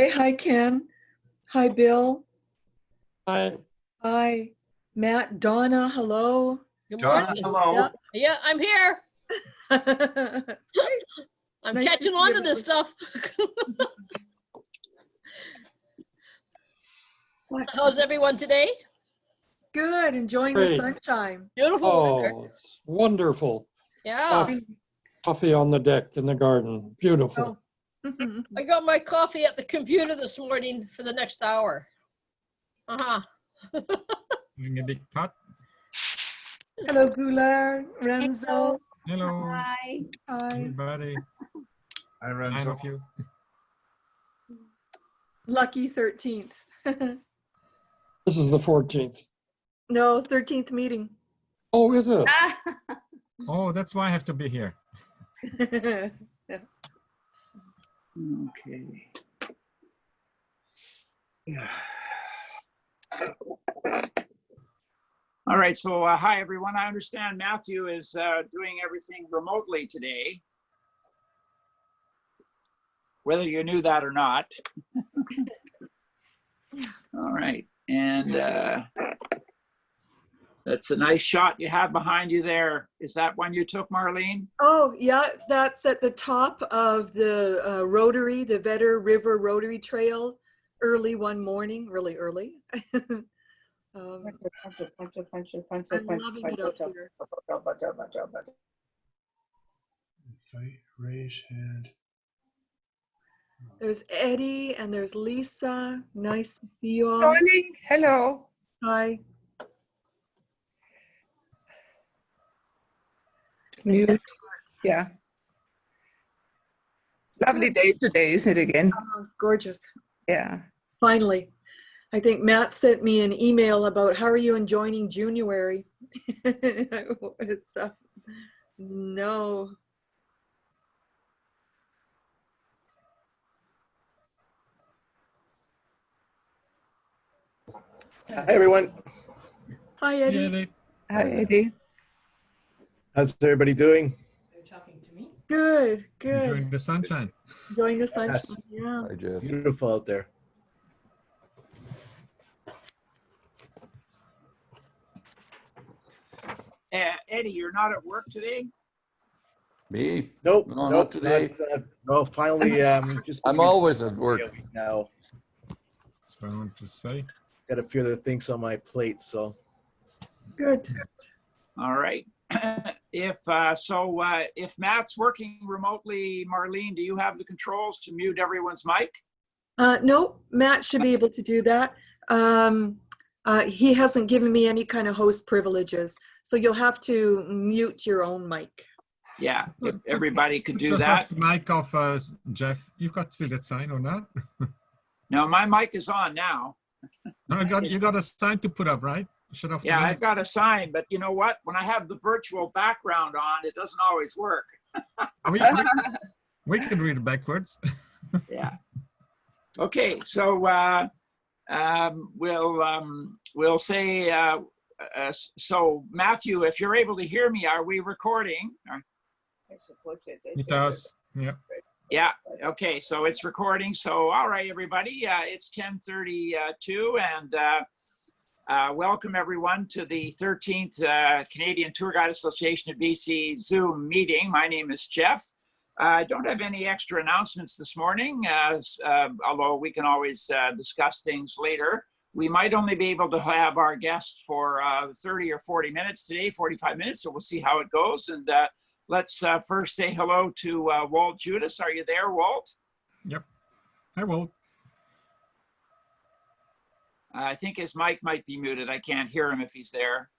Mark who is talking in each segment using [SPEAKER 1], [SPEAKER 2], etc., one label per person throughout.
[SPEAKER 1] Hey, hi, Ken. Hi, Bill.
[SPEAKER 2] Hi.
[SPEAKER 1] Hi, Matt, Donna, hello.
[SPEAKER 3] Good
[SPEAKER 4] Donna,
[SPEAKER 3] morning.
[SPEAKER 4] hello.
[SPEAKER 3] Yeah, I'm here.
[SPEAKER 1] That's great.
[SPEAKER 3] I'm
[SPEAKER 1] Nice to
[SPEAKER 3] catching
[SPEAKER 1] see
[SPEAKER 3] on to
[SPEAKER 1] you.
[SPEAKER 3] this stuff. So how's everyone today?
[SPEAKER 1] Good, enjoying the
[SPEAKER 2] Great.
[SPEAKER 1] sunshine.
[SPEAKER 3] Beautiful weather.
[SPEAKER 2] Oh, it's wonderful.
[SPEAKER 3] Yeah.
[SPEAKER 2] Coffee on the deck in the garden. Beautiful.
[SPEAKER 1] Oh.
[SPEAKER 3] I got my coffee at the computer this morning for the next hour.
[SPEAKER 5] Doing a big pot.
[SPEAKER 1] Hello, Goulart, Renzo.
[SPEAKER 5] Hello,
[SPEAKER 6] Hi.
[SPEAKER 1] Hi.
[SPEAKER 5] everybody.
[SPEAKER 4] Hi,
[SPEAKER 5] 9
[SPEAKER 4] Renzo.
[SPEAKER 5] of you.
[SPEAKER 1] Lucky 13th.
[SPEAKER 2] This is the 14th.
[SPEAKER 1] No, 13th meeting.
[SPEAKER 2] Oh, is it?
[SPEAKER 5] Oh, that's why I have to be here.
[SPEAKER 1] Yeah.
[SPEAKER 6] Okay.
[SPEAKER 7] All right, so hi, everyone. I understand Matthew is doing everything remotely today, whether you knew that or not. All right, and that's a nice shot you have behind you there. Is that one you took, Marlene?
[SPEAKER 1] Oh, yeah, that's at the top of the Rotary, the Vedder River Rotary Trail, early one morning, really early. I'm loving it up here.
[SPEAKER 4] Fight, raise hand.
[SPEAKER 1] There's Eddie and there's Lisa. Nice to see you all.
[SPEAKER 8] Morning. Hello.
[SPEAKER 1] Hi.
[SPEAKER 8] Mute. Yeah. Lovely day today, isn't it again?
[SPEAKER 1] Oh, it's gorgeous.
[SPEAKER 8] Yeah.
[SPEAKER 1] Finally. I think Matt sent me an email about how are you enjoying January? It's no.
[SPEAKER 9] Hi, everyone.
[SPEAKER 1] Hi, Eddie.
[SPEAKER 5] Yeah,
[SPEAKER 8] Hi, Eddie.
[SPEAKER 9] How's everybody doing?
[SPEAKER 1] Good, good.
[SPEAKER 5] enjoying the sunshine.
[SPEAKER 1] Enjoying the sunshine.
[SPEAKER 9] Yes.
[SPEAKER 1] Yeah.
[SPEAKER 9] Hi, Jeff. Beautiful out there.
[SPEAKER 7] Eddie, you're not at work today?
[SPEAKER 10] Me?
[SPEAKER 9] Nope.
[SPEAKER 10] No,
[SPEAKER 9] nope,
[SPEAKER 10] not today.
[SPEAKER 9] no, finally, just
[SPEAKER 10] I'm
[SPEAKER 9] giving me
[SPEAKER 10] always at work.
[SPEAKER 9] a week now.
[SPEAKER 5] That's what I want to say.
[SPEAKER 9] Got a few other things on my plate, so.
[SPEAKER 1] Good.
[SPEAKER 7] All right. If Matt's working remotely, Marlene, do you have the controls to mute everyone's mic?
[SPEAKER 1] No, Matt should be able to do that. He hasn't given me any kind of host privileges, so you'll have to mute your own mic.
[SPEAKER 7] Yeah, if everybody could do
[SPEAKER 5] Just
[SPEAKER 7] that.
[SPEAKER 5] have the mic off, Jeff. You've got still that sign or not?
[SPEAKER 7] No, my mic is on now.
[SPEAKER 5] No, you got a sign to put up, right? Shut off the
[SPEAKER 7] Yeah,
[SPEAKER 5] mic.
[SPEAKER 7] I've got a sign, but you know what? When I have the virtual background on, it doesn't always work.
[SPEAKER 5] We can read it backwards.
[SPEAKER 7] Yeah. Okay, so we'll say, so Matthew, if you're able to hear me, are we recording?
[SPEAKER 5] It does. Yeah.
[SPEAKER 7] Yeah, okay, so it's recording. So, all right, everybody, it's 10:32 and welcome everyone to the 13th Canadian Tour Guide Association of BC Zoom meeting. My name is Jeff. I don't have any extra announcements this morning, although we can always discuss things later. We might only be able to have our guests for 30 or 40 minutes today, 45 minutes, so we'll see how it goes. And let's first say hello to Walt Judas. Are you there, Walt?
[SPEAKER 5] Yep. Hi, Walt.
[SPEAKER 7] I think his mic might be muted. I can't hear him if he's there.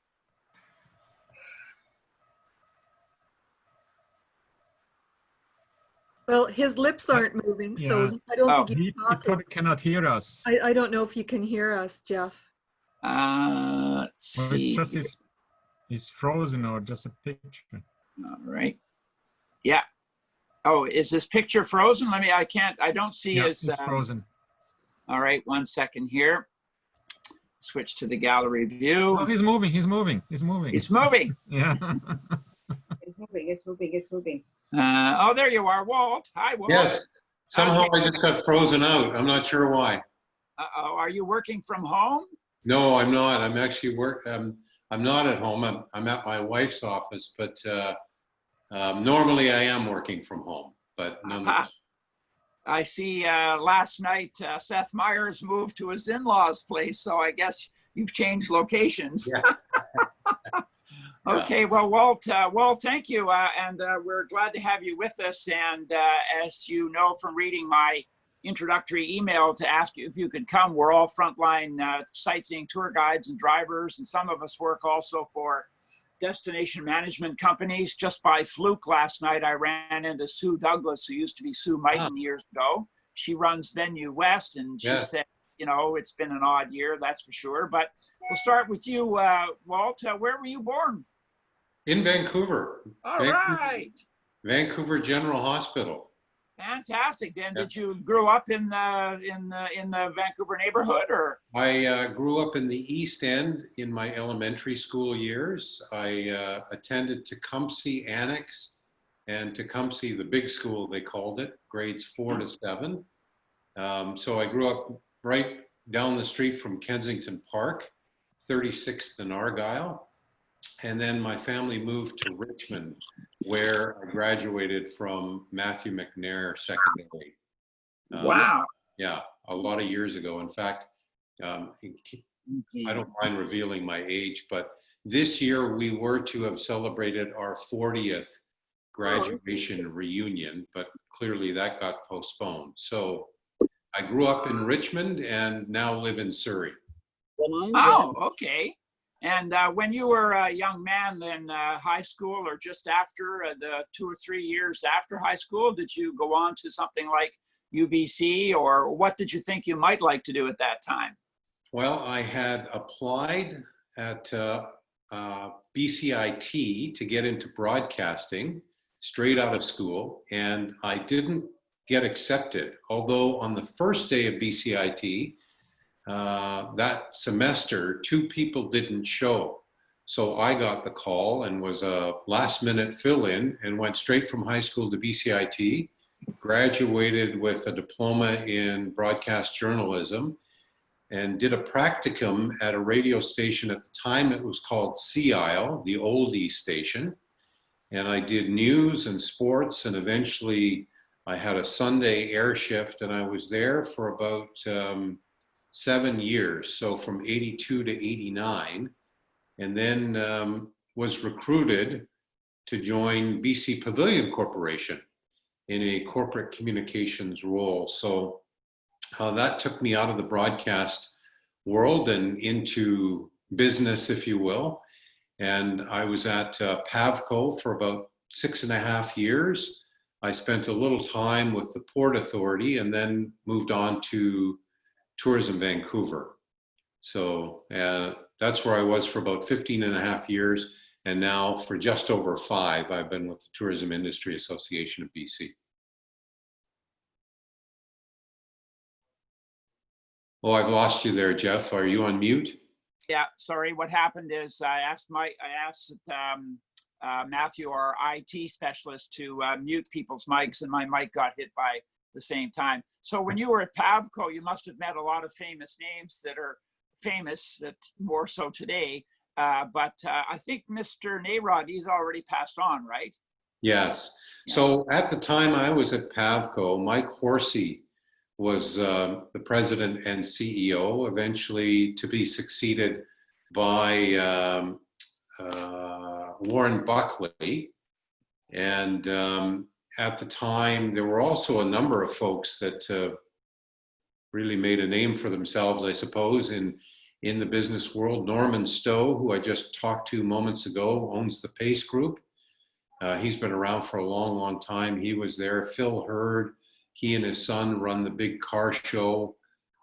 [SPEAKER 1] Well, his lips aren't moving, so
[SPEAKER 5] Yeah.
[SPEAKER 1] I don't
[SPEAKER 7] Oh.
[SPEAKER 1] think he's
[SPEAKER 5] He
[SPEAKER 1] talking.
[SPEAKER 5] probably cannot hear us.
[SPEAKER 1] I don't know if you can hear us, Jeff.
[SPEAKER 7] Let's
[SPEAKER 5] Or
[SPEAKER 7] see.
[SPEAKER 5] it's just he's frozen or just a picture.
[SPEAKER 7] All right. Yeah. Oh, is this picture frozen? I don't see
[SPEAKER 5] Yeah,
[SPEAKER 7] his.
[SPEAKER 5] it's frozen.
[SPEAKER 7] All right, 1 second here. Switch to the gallery view.
[SPEAKER 5] Oh, he's moving. He's moving. He's moving.
[SPEAKER 7] It's moving.
[SPEAKER 5] Yeah.
[SPEAKER 6] It's moving. It's moving. It's moving.
[SPEAKER 7] Oh, there you are, Walt. Hi, Walt.
[SPEAKER 10] Yes.
[SPEAKER 6] Somehow
[SPEAKER 7] Okay.
[SPEAKER 6] I just got frozen out. I'm not sure why.
[SPEAKER 7] Are you working from home?
[SPEAKER 6] No, I'm not. I'm actually I'm not at home. I'm at my wife's office, but normally I am working from home. But nonetheless.
[SPEAKER 7] I see last night Seth Meyers moved to his in-laws' place, so I guess you've changed locations.
[SPEAKER 6] Yeah.
[SPEAKER 7] Okay, well, Walt, thank you, and we're glad to have you with us. And as you know from reading my introductory email to ask you if you could come, we're all frontline sightseeing tour guides and drivers, and some of us work also for destination management companies. Just by fluke last night, I ran into Sue Douglas, who used to be Sue Mighton years ago. She runs Venue West, and she said, you know, it's been an odd year, that's for sure. But we'll start with you, Walt. Where were you born?
[SPEAKER 6] In Vancouver.
[SPEAKER 7] All right.
[SPEAKER 6] Vancouver General Hospital.
[SPEAKER 7] Fantastic. And did you grow up in the Vancouver neighborhood, or?
[SPEAKER 6] I grew up in the East End in my elementary school years. I attended Tecumseh Annex and Tecumseh, the big school they called it, grades 4 to 7. So I grew up right down the street from Kensington Park, 36th and Argyle. And then my family moved to Richmond, where I graduated from Matthew McNair Secondary.
[SPEAKER 7] Wow.
[SPEAKER 6] Yeah, a lot of years ago. In fact, I don't mind revealing my age, but this year we were to have celebrated our 40th graduation reunion, but clearly that got postponed. So I grew up in Richmond and now live in Surrey.
[SPEAKER 7] Oh, okay. And when you were a young man, then high school or just after, the 2 or 3 years after high school, did you go on to something like UBC, or what did you think you might like to do at that time?
[SPEAKER 6] Well, I had applied at BCIT to get into broadcasting straight out of school, and I didn't get accepted. Although on the first day of BCIT, that semester, 2 people didn't show. So I got the call and was a last minute fill-in and went straight from high school to BCIT, graduated with a diploma in broadcast journalism, and did a practicum at a radio station. At the time it was called Sea Isle, the oldie station. And I did news and sports, and eventually I had a Sunday air shift, and I was there for about 7 years, so from 82 to 89, and then was recruited to join BC Pavilion Corporation in a corporate communications role. So that took me out of the broadcast world and into business, if you will. And I was at Pavco for about 6.5 years. I spent a little time with the Port Authority and then moved on to Tourism Vancouver. So that's where I was for about 15.5 years. And now for just over 5, I've been with the Tourism Industry Association of BC. Oh, I've lost you there, Jeff. Are you on mute?
[SPEAKER 7] Yeah, sorry. What happened is I asked Matthew, our IT specialist, to mute people's mics, and my mic got hit by the same time. So when you were at Pavco, you must have met a lot of famous names that are famous, that more so today. But I think Mr. Nayrod, he's already passed on, right?
[SPEAKER 6] Yes. So at the time I was at Pavco, Mike Horsey was the president and CEO, eventually to be succeeded by Warren Buckley. And at the time, there were also a number of folks that really made a name for themselves, I suppose, in the business world. Norman Stowe, who I just talked to moments ago, owns the Pace Group. He's been around for a long, long time. He was there. Phil Hurd, he and his son run the big car show,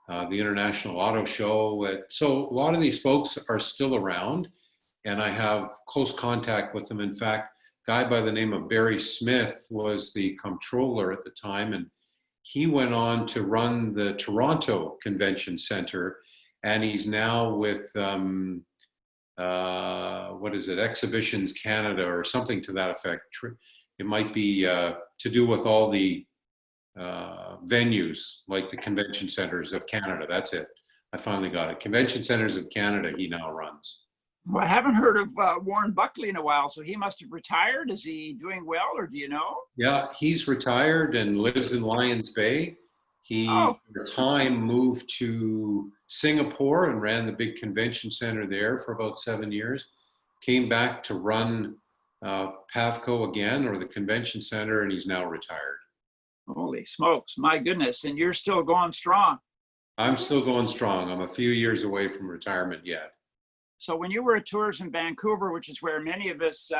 [SPEAKER 6] the International Auto Show. So a lot of these folks are still around, and I have close contact with them. In fact, a guy by the name of Barry Smith was the comptroller at the time, and he went on to run the Toronto Convention Center, and he's now with what is it, Exhibitions Canada or something to that effect. It might be to do with all the venues like the Convention Centers of Canada. That's it. I finally got it. Convention Centers of Canada, he now runs.
[SPEAKER 7] Well, I haven't heard of Warren Buckley in a while, so he must have retired. Is he doing well, or do you know?
[SPEAKER 6] Yeah, he's retired and lives in Lions Bay. He, for a time, moved to Singapore and ran the big convention center there for about 7 years. Came back to run PAVCO again, or the convention center, and he's now retired.
[SPEAKER 7] Holy smokes, my goodness. And you're still going strong.
[SPEAKER 6] I'm still going strong. I'm a few years away from retirement yet.
[SPEAKER 7] So when you were at Tourism Vancouver, which is where many of us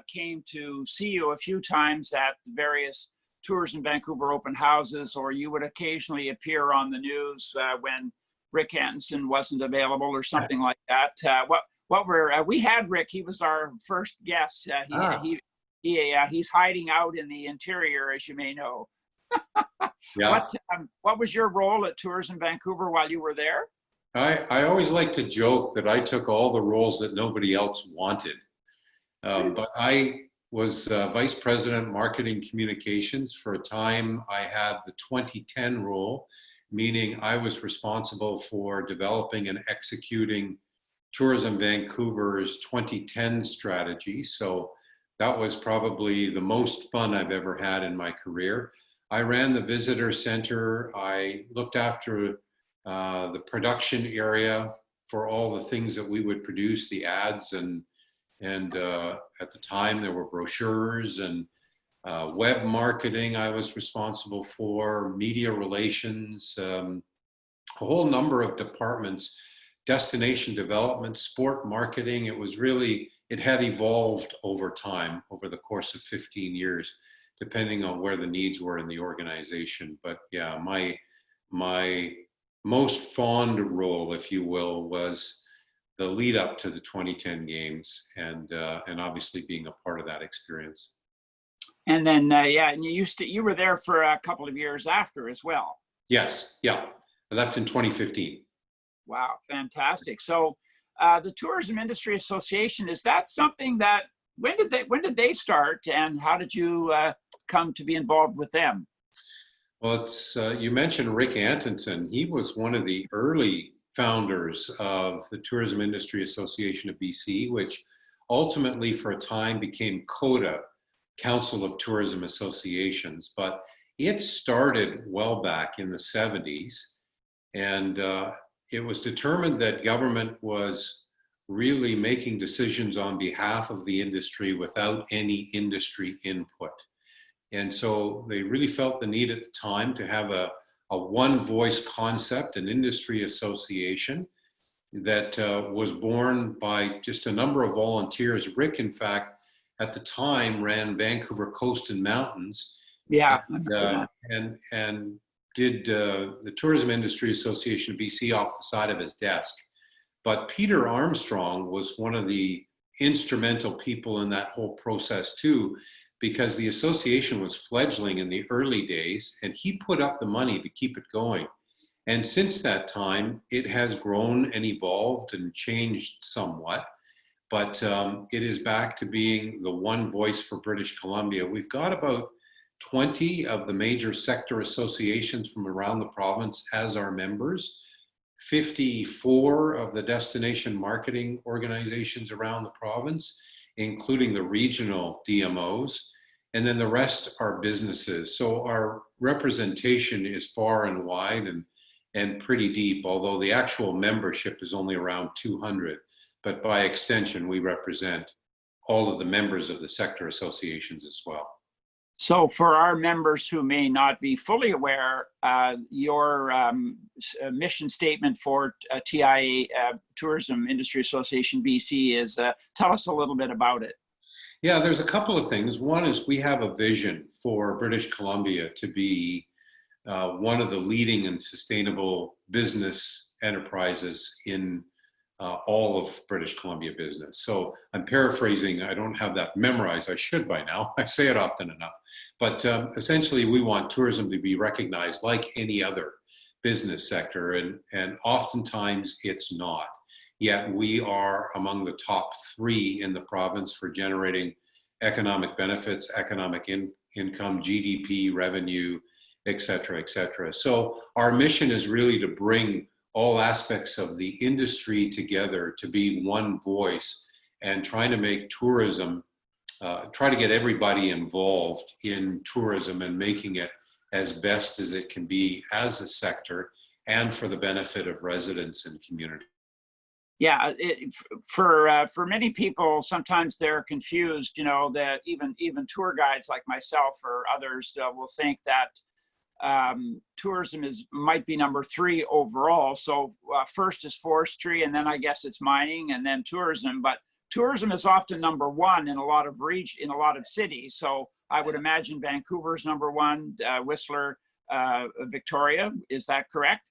[SPEAKER 7] came to see you a few times at the various Tourism Vancouver open houses, or you would occasionally appear on the news when Rick Hansen wasn't available or something like that. We had Rick, he was our first guest. He's hiding out in the interior, as you may know.
[SPEAKER 6] Yeah.
[SPEAKER 7] What was your role at Tourism Vancouver while you were there?
[SPEAKER 6] I always like to joke that I took all the roles that nobody else wanted. But I was Vice President Marketing Communications. For a time, I had the 2010 role, meaning I was responsible for developing and executing Tourism Vancouver's 2010 strategy. So that was probably the most fun I've ever had in my career. I ran the visitor center. I looked after the production area for all the things that we would produce, the ads, and at the time there were brochures and web marketing I was responsible for, media relations, a whole number of departments, destination development, sport marketing. It had evolved over time, over the course of 15 years, depending on where the needs were in the organization. But yeah, my most fond role, if you will, was the lead up to the 2010 games, and obviously being a part of that experience.
[SPEAKER 7] And then, and you were there for a couple of years after as well.
[SPEAKER 6] Yes, yeah. I left in 2015.
[SPEAKER 7] Wow, fantastic. So the Tourism Industry Association, is that something that, when did they start, and how did you come to be involved with them?
[SPEAKER 6] Well, you mentioned Rick Antonson. He was one of the early founders of the Tourism Industry Association of BC, which ultimately for a time became COTA, Council of Tourism Associations. But it started well back in the 70s, and it was determined that government was really making decisions on behalf of the industry without any industry input. And so they really felt the need at the time to have a one voice concept, an industry association that was born by just a number of volunteers. Rick, in fact, at the time ran Vancouver Coast and Mountains.
[SPEAKER 7] Yeah.
[SPEAKER 6] And did the Tourism Industry Association of BC off the side of his desk. But Peter Armstrong was one of the instrumental people in that whole process too, because the association was fledgling in the early days, and he put up the money to keep it going. And since that time, it has grown and evolved and changed somewhat, but it is back to being the one voice for British Columbia. We've got about 20 of the major sector associations from around the province as our members, 54 of the destination marketing organizations around the province, including the regional DMOs, and then the rest are businesses. So our representation is far and wide and pretty deep, although the actual membership is only around 200. But by extension, we represent all of the members of the sector associations as well.
[SPEAKER 7] So for our members who may not be fully aware, your mission statement for TIA, Tourism Industry Association BC is, tell us a little bit about it.
[SPEAKER 6] Yeah, there's a couple of things. One is we have a vision for British Columbia to be one of the leading and sustainable business enterprises in all of British Columbia business. So I'm paraphrasing, I don't have that memorized, I should by now, I say it often enough. But essentially we want tourism to be recognized like any other business sector, and oftentimes it's not. Yet we are among the top 3 in the province for generating economic benefits, economic income, GDP, revenue, et cetera, et cetera. So our mission is really to bring all aspects of the industry together to be one voice and trying to make tourism, try to get everybody involved in tourism and making it as best as it can be as a sector and for the benefit of residents and community.
[SPEAKER 7] Yeah, for many people, sometimes they're confused, you know, that even tour guides like myself or others will think that tourism might be number 3 overall. So first is forestry, and then I guess it's mining, and then tourism. But tourism is often number 1 in a lot of in a lot of cities. So I would imagine Vancouver's number 1, Whistler, Victoria. Is that correct?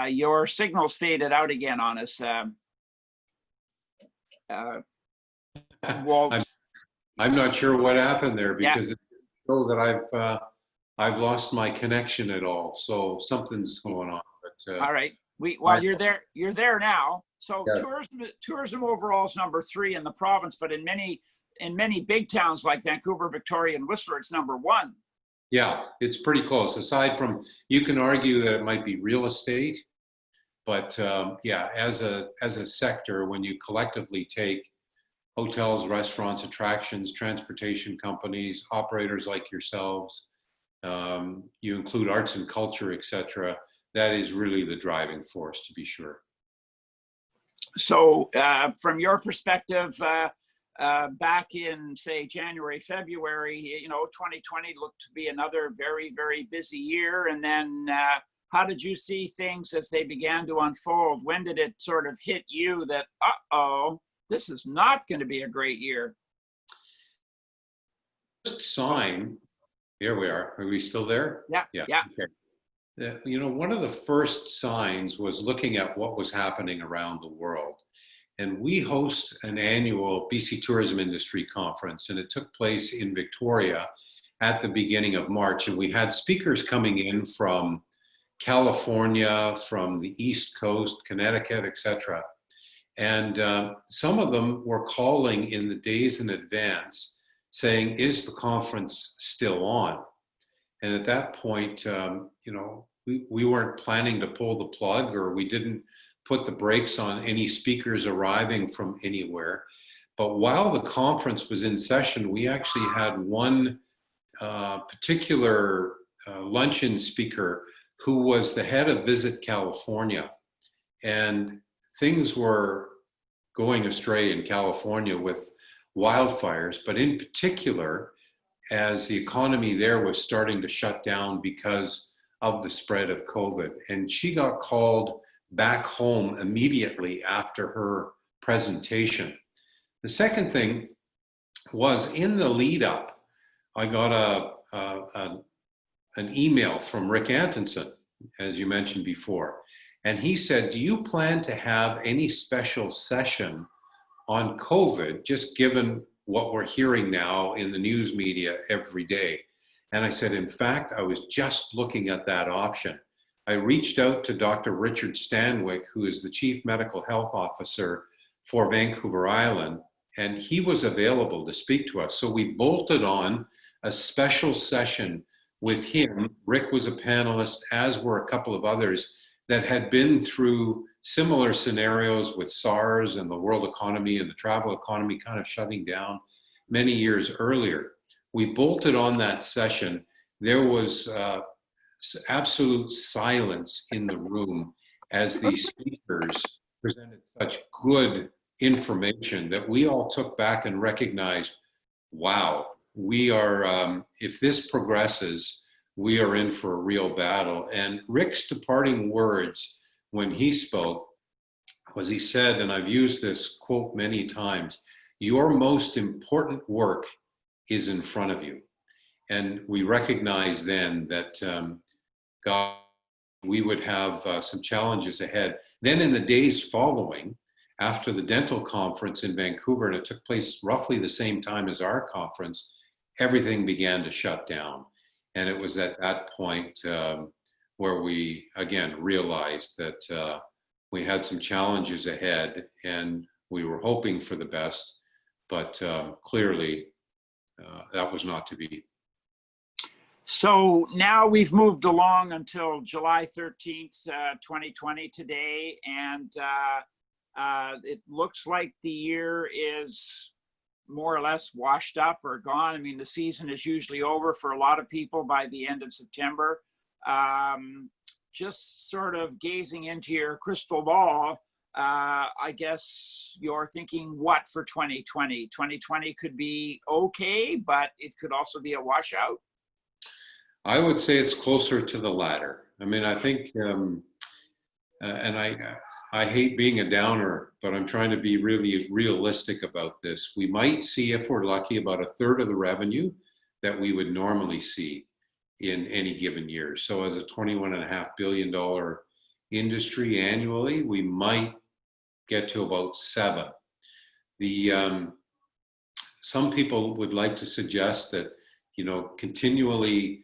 [SPEAKER 7] Your signal's faded out again on us, Walt.
[SPEAKER 6] I'm not sure what happened there because it's so that I've lost my connection at all. So something's going on. But,
[SPEAKER 7] all right. Well, you're there now. So tourism overall is number 3 in the province, but in many big towns like Vancouver, Victoria, and Whistler, it's number 1.
[SPEAKER 6] Yeah, it's pretty close. Aside from, you can argue that it might be real estate, but yeah, as a sector, when you collectively take hotels, restaurants, attractions, transportation companies, operators like yourselves, you include arts and culture, et cetera, that is really the driving force, to be sure.
[SPEAKER 7] So from your perspective, back in, say, January, February, you know, 2020 looked to be another very, very busy year. And then how did you see things as they began to unfold? When did it sort of hit you that, uh-oh, this is not going to be a great year?
[SPEAKER 6] First sign, here we are. Are we still there?
[SPEAKER 7] Yeah.
[SPEAKER 6] Okay. You know, one of the first signs was looking at what was happening around the world. And we host an annual BC Tourism Industry Conference, and it took place in Victoria at the beginning of March. And we had speakers coming in from California, from the East Coast, Connecticut, et cetera. And some of them were calling in the days in advance saying, is the conference still on? And at that point, you know, we weren't planning to pull the plug, or we didn't put the brakes on any speakers arriving from anywhere. But while the conference was in session, we actually had one particular luncheon speaker who was the head of Visit California. And things were going astray in California with wildfires, but in particular, as the economy there was starting to shut down because of the spread of COVID. And she got called back home immediately after her presentation. The second thing was, in the lead up, I got an email from Rick Antonson, as you mentioned before. And he said, do you plan to have any special session on COVID, just given what we're hearing now in the news media every day? And I said, in fact, I was just looking at that option. I reached out to Dr. Richard Stanwyck, who is the Chief Medical Health Officer for Vancouver Island, and he was available to speak to us. So we bolted on a special session with him. Rick was a panelist, as were a couple of others that had been through similar scenarios with SARS and the world economy and the travel economy kind of shutting down many years earlier. We bolted on that session. There was absolute silence in the room as these speakers presented such good information that we all took back and recognized, wow, we are, if this progresses, we are in for a real battle. And Rick's departing words when he spoke was, he said, and I've used this quote many times, your most important work is in front of you. And we recognized then that God, we would have some challenges ahead. Then in the days following, after the dental conference in Vancouver, and it took place roughly the same time as our conference, everything began to shut down. And it was at that point where we, again, realized that we had some challenges ahead, and we were hoping for the best, but clearly that was not to be.
[SPEAKER 7] So now we've moved along until July 13th, 2020 today, and it looks like the year is more or less washed up or gone. I mean, the season is usually over for a lot of people by the end of September. Just sort of gazing into your crystal ball, I guess you're thinking what for 2020? 2020 could be okay, but it could also be a washout.
[SPEAKER 6] I would say it's closer to the latter. I mean, I think, and I hate being a downer, but I'm trying to be really realistic about this. We might see, if we're lucky, about a third of the revenue that we would normally see in any given year. So as a $21.5 billion industry annually, we might get to about 7. Some people would like to suggest that, you know, continually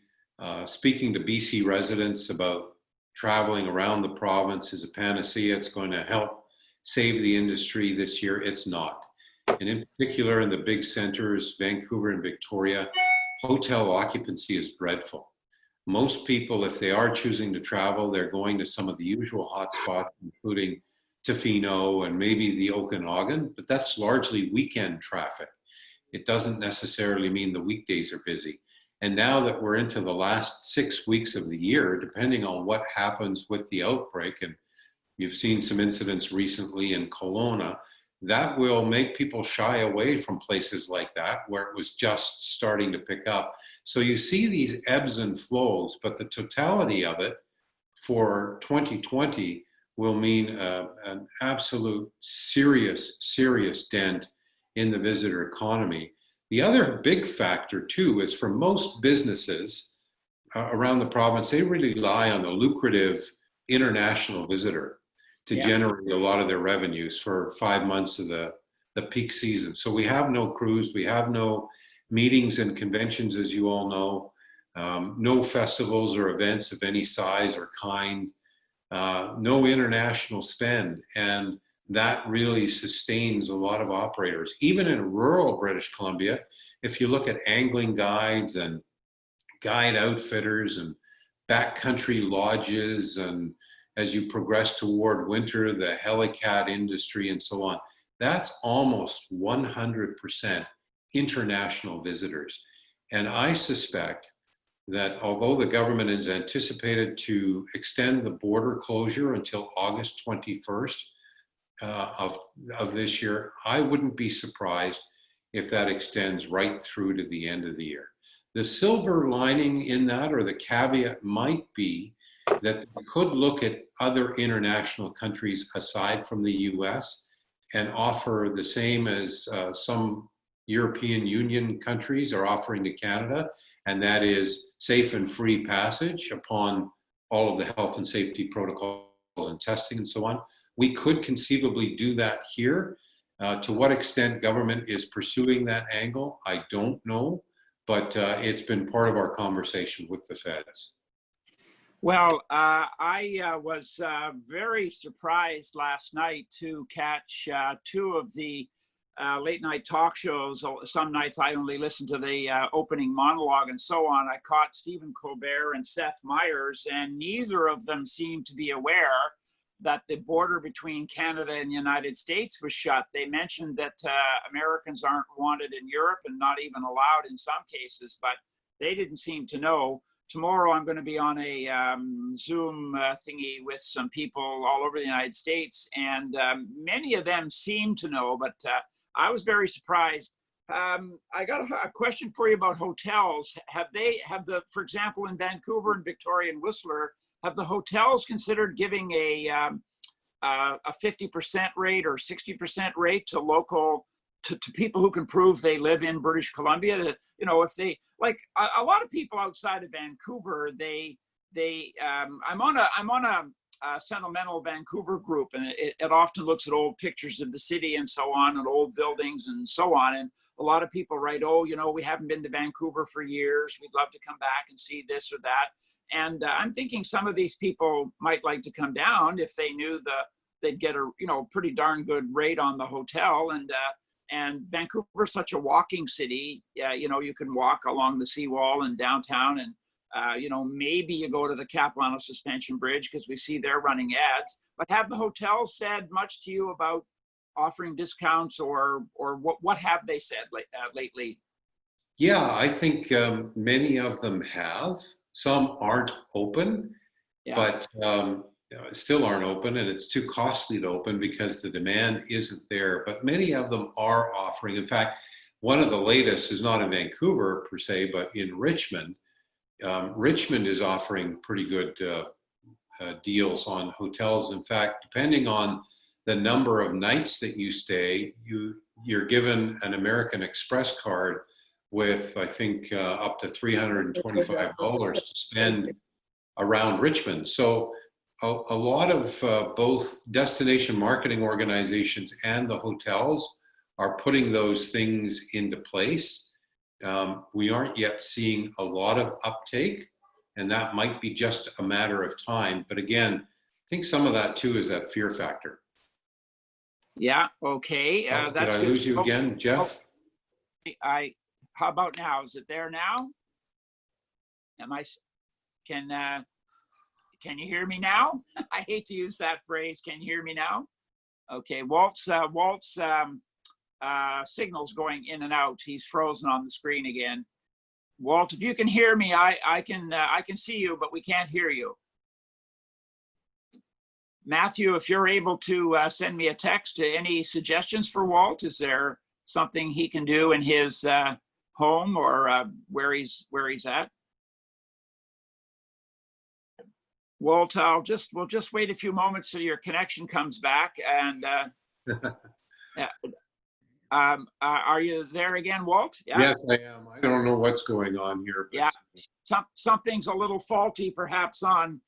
[SPEAKER 6] speaking to BC residents about traveling around the province is a panacea. It's going to help save the industry this year. It's not. And in particular, in the big centers, Vancouver and Victoria, hotel occupancy is dreadful. Most people, if they are choosing to travel, they're going to some of the usual hotspots, including Tofino and maybe the Okanagan, but that's largely weekend traffic. It doesn't necessarily mean the weekdays are busy. And now that we're into the last 6 weeks of the year, depending on what happens with the outbreak, and you've seen some incidents recently in Kelowna, that will make people shy away from places like that where it was just starting to pick up. So you see these ebbs and flows, but the totality of it for 2020 will mean an absolute serious dent in the visitor economy. The other big factor too is for most businesses around the province, they really rely on the lucrative international visitor to generate a lot of their revenues for 5 months of the peak season. So we have no cruise, we have no meetings and conventions, as you all know, no festivals or events of any size or kind, no international spend. And that really sustains a lot of operators. Even in rural British Columbia, if you look at angling guides and guide outfitters and backcountry lodges, and as you progress toward winter, the helicat industry and so on, that's almost 100% international visitors. And I suspect that although the government is anticipated to extend the border closure until August 21st, of this year, I wouldn't be surprised if that extends right through to the end of the year. The silver lining in that, or the caveat, might be that we could look at other international countries aside from the US and offer the same as some European Union countries are offering to Canada, and that is safe and free passage upon all of the health and safety protocols and testing and so on. We could conceivably do that here. To what extent government is pursuing that angle, I don't know, but it's been part of our conversation with the feds.
[SPEAKER 7] Well, I was very surprised last night to catch 2 of the late night talk shows. Some nights I only listen to the opening monologue and so on. I caught Stephen Colbert and Seth Meyers, and neither of them seemed to be aware that the border between Canada and the United States was shut. They mentioned that Americans aren't wanted in Europe and not even allowed in some cases, but they didn't seem to know. Tomorrow I'm going to be on a Zoom thingy with some people all over the United States, and many of them seem to know, but I was very surprised. I got a question for you about hotels. For example, in Vancouver and Victoria and Whistler, have the hotels considered giving a 50% rate or 60% rate to local, to people who can prove they live in British Columbia? That, you know, if they, like a lot of people outside of Vancouver, I'm on a sentimental Vancouver group, and it often looks at old pictures of the city and so on, and old buildings and so on. And a lot of people write, oh, you know, we haven't been to Vancouver for years. We'd love to come back and see this or that. And I'm thinking some of these people might like to come down if they knew they'd get a, you know, pretty darn good rate on the hotel. And Vancouver's such a walking city. You know, you can walk along the seawall and downtown, and maybe you go to the Capilano Suspension Bridge because we see they're running ads. But have the hotels said much to you about offering discounts, or what have they said lately?
[SPEAKER 6] Yeah, I think many of them have. Some aren't open,
[SPEAKER 7] Yeah.
[SPEAKER 6] but still aren't open, and it's too costly to open because the demand isn't there. But many of them are offering. In fact, one of the latest is not in Vancouver per se, but in Richmond. Richmond is offering pretty good deals on hotels. In fact, depending on the number of nights that you stay, you're given an American Express card with, I think, up to $325 to spend around Richmond. So a lot of both destination marketing organizations and the hotels are putting those things into place. We aren't yet seeing a lot of uptake, and that might be just a matter of time. But again, I think some of that too is that fear factor.
[SPEAKER 7] Yeah. Okay.
[SPEAKER 6] Did
[SPEAKER 7] That's
[SPEAKER 6] I
[SPEAKER 7] good.
[SPEAKER 6] lose you again, Jeff?
[SPEAKER 7] How about now? Is it there now? Can you hear me now? I hate to use that phrase. Can you hear me now? Okay. Walt's signal's going in and out. He's frozen on the screen again. Walt, if you can hear me, I can see you, but we can't hear you. Matthew, if you're able to send me a text, any suggestions for Walt? Is there something he can do in his home or where he's at? Walt, we'll just wait a few moments till your connection comes back. And are you there again, Walt? Yeah?
[SPEAKER 6] Yes, I am. I don't know what's going on here. But...
[SPEAKER 7] Yeah, something's a little faulty perhaps on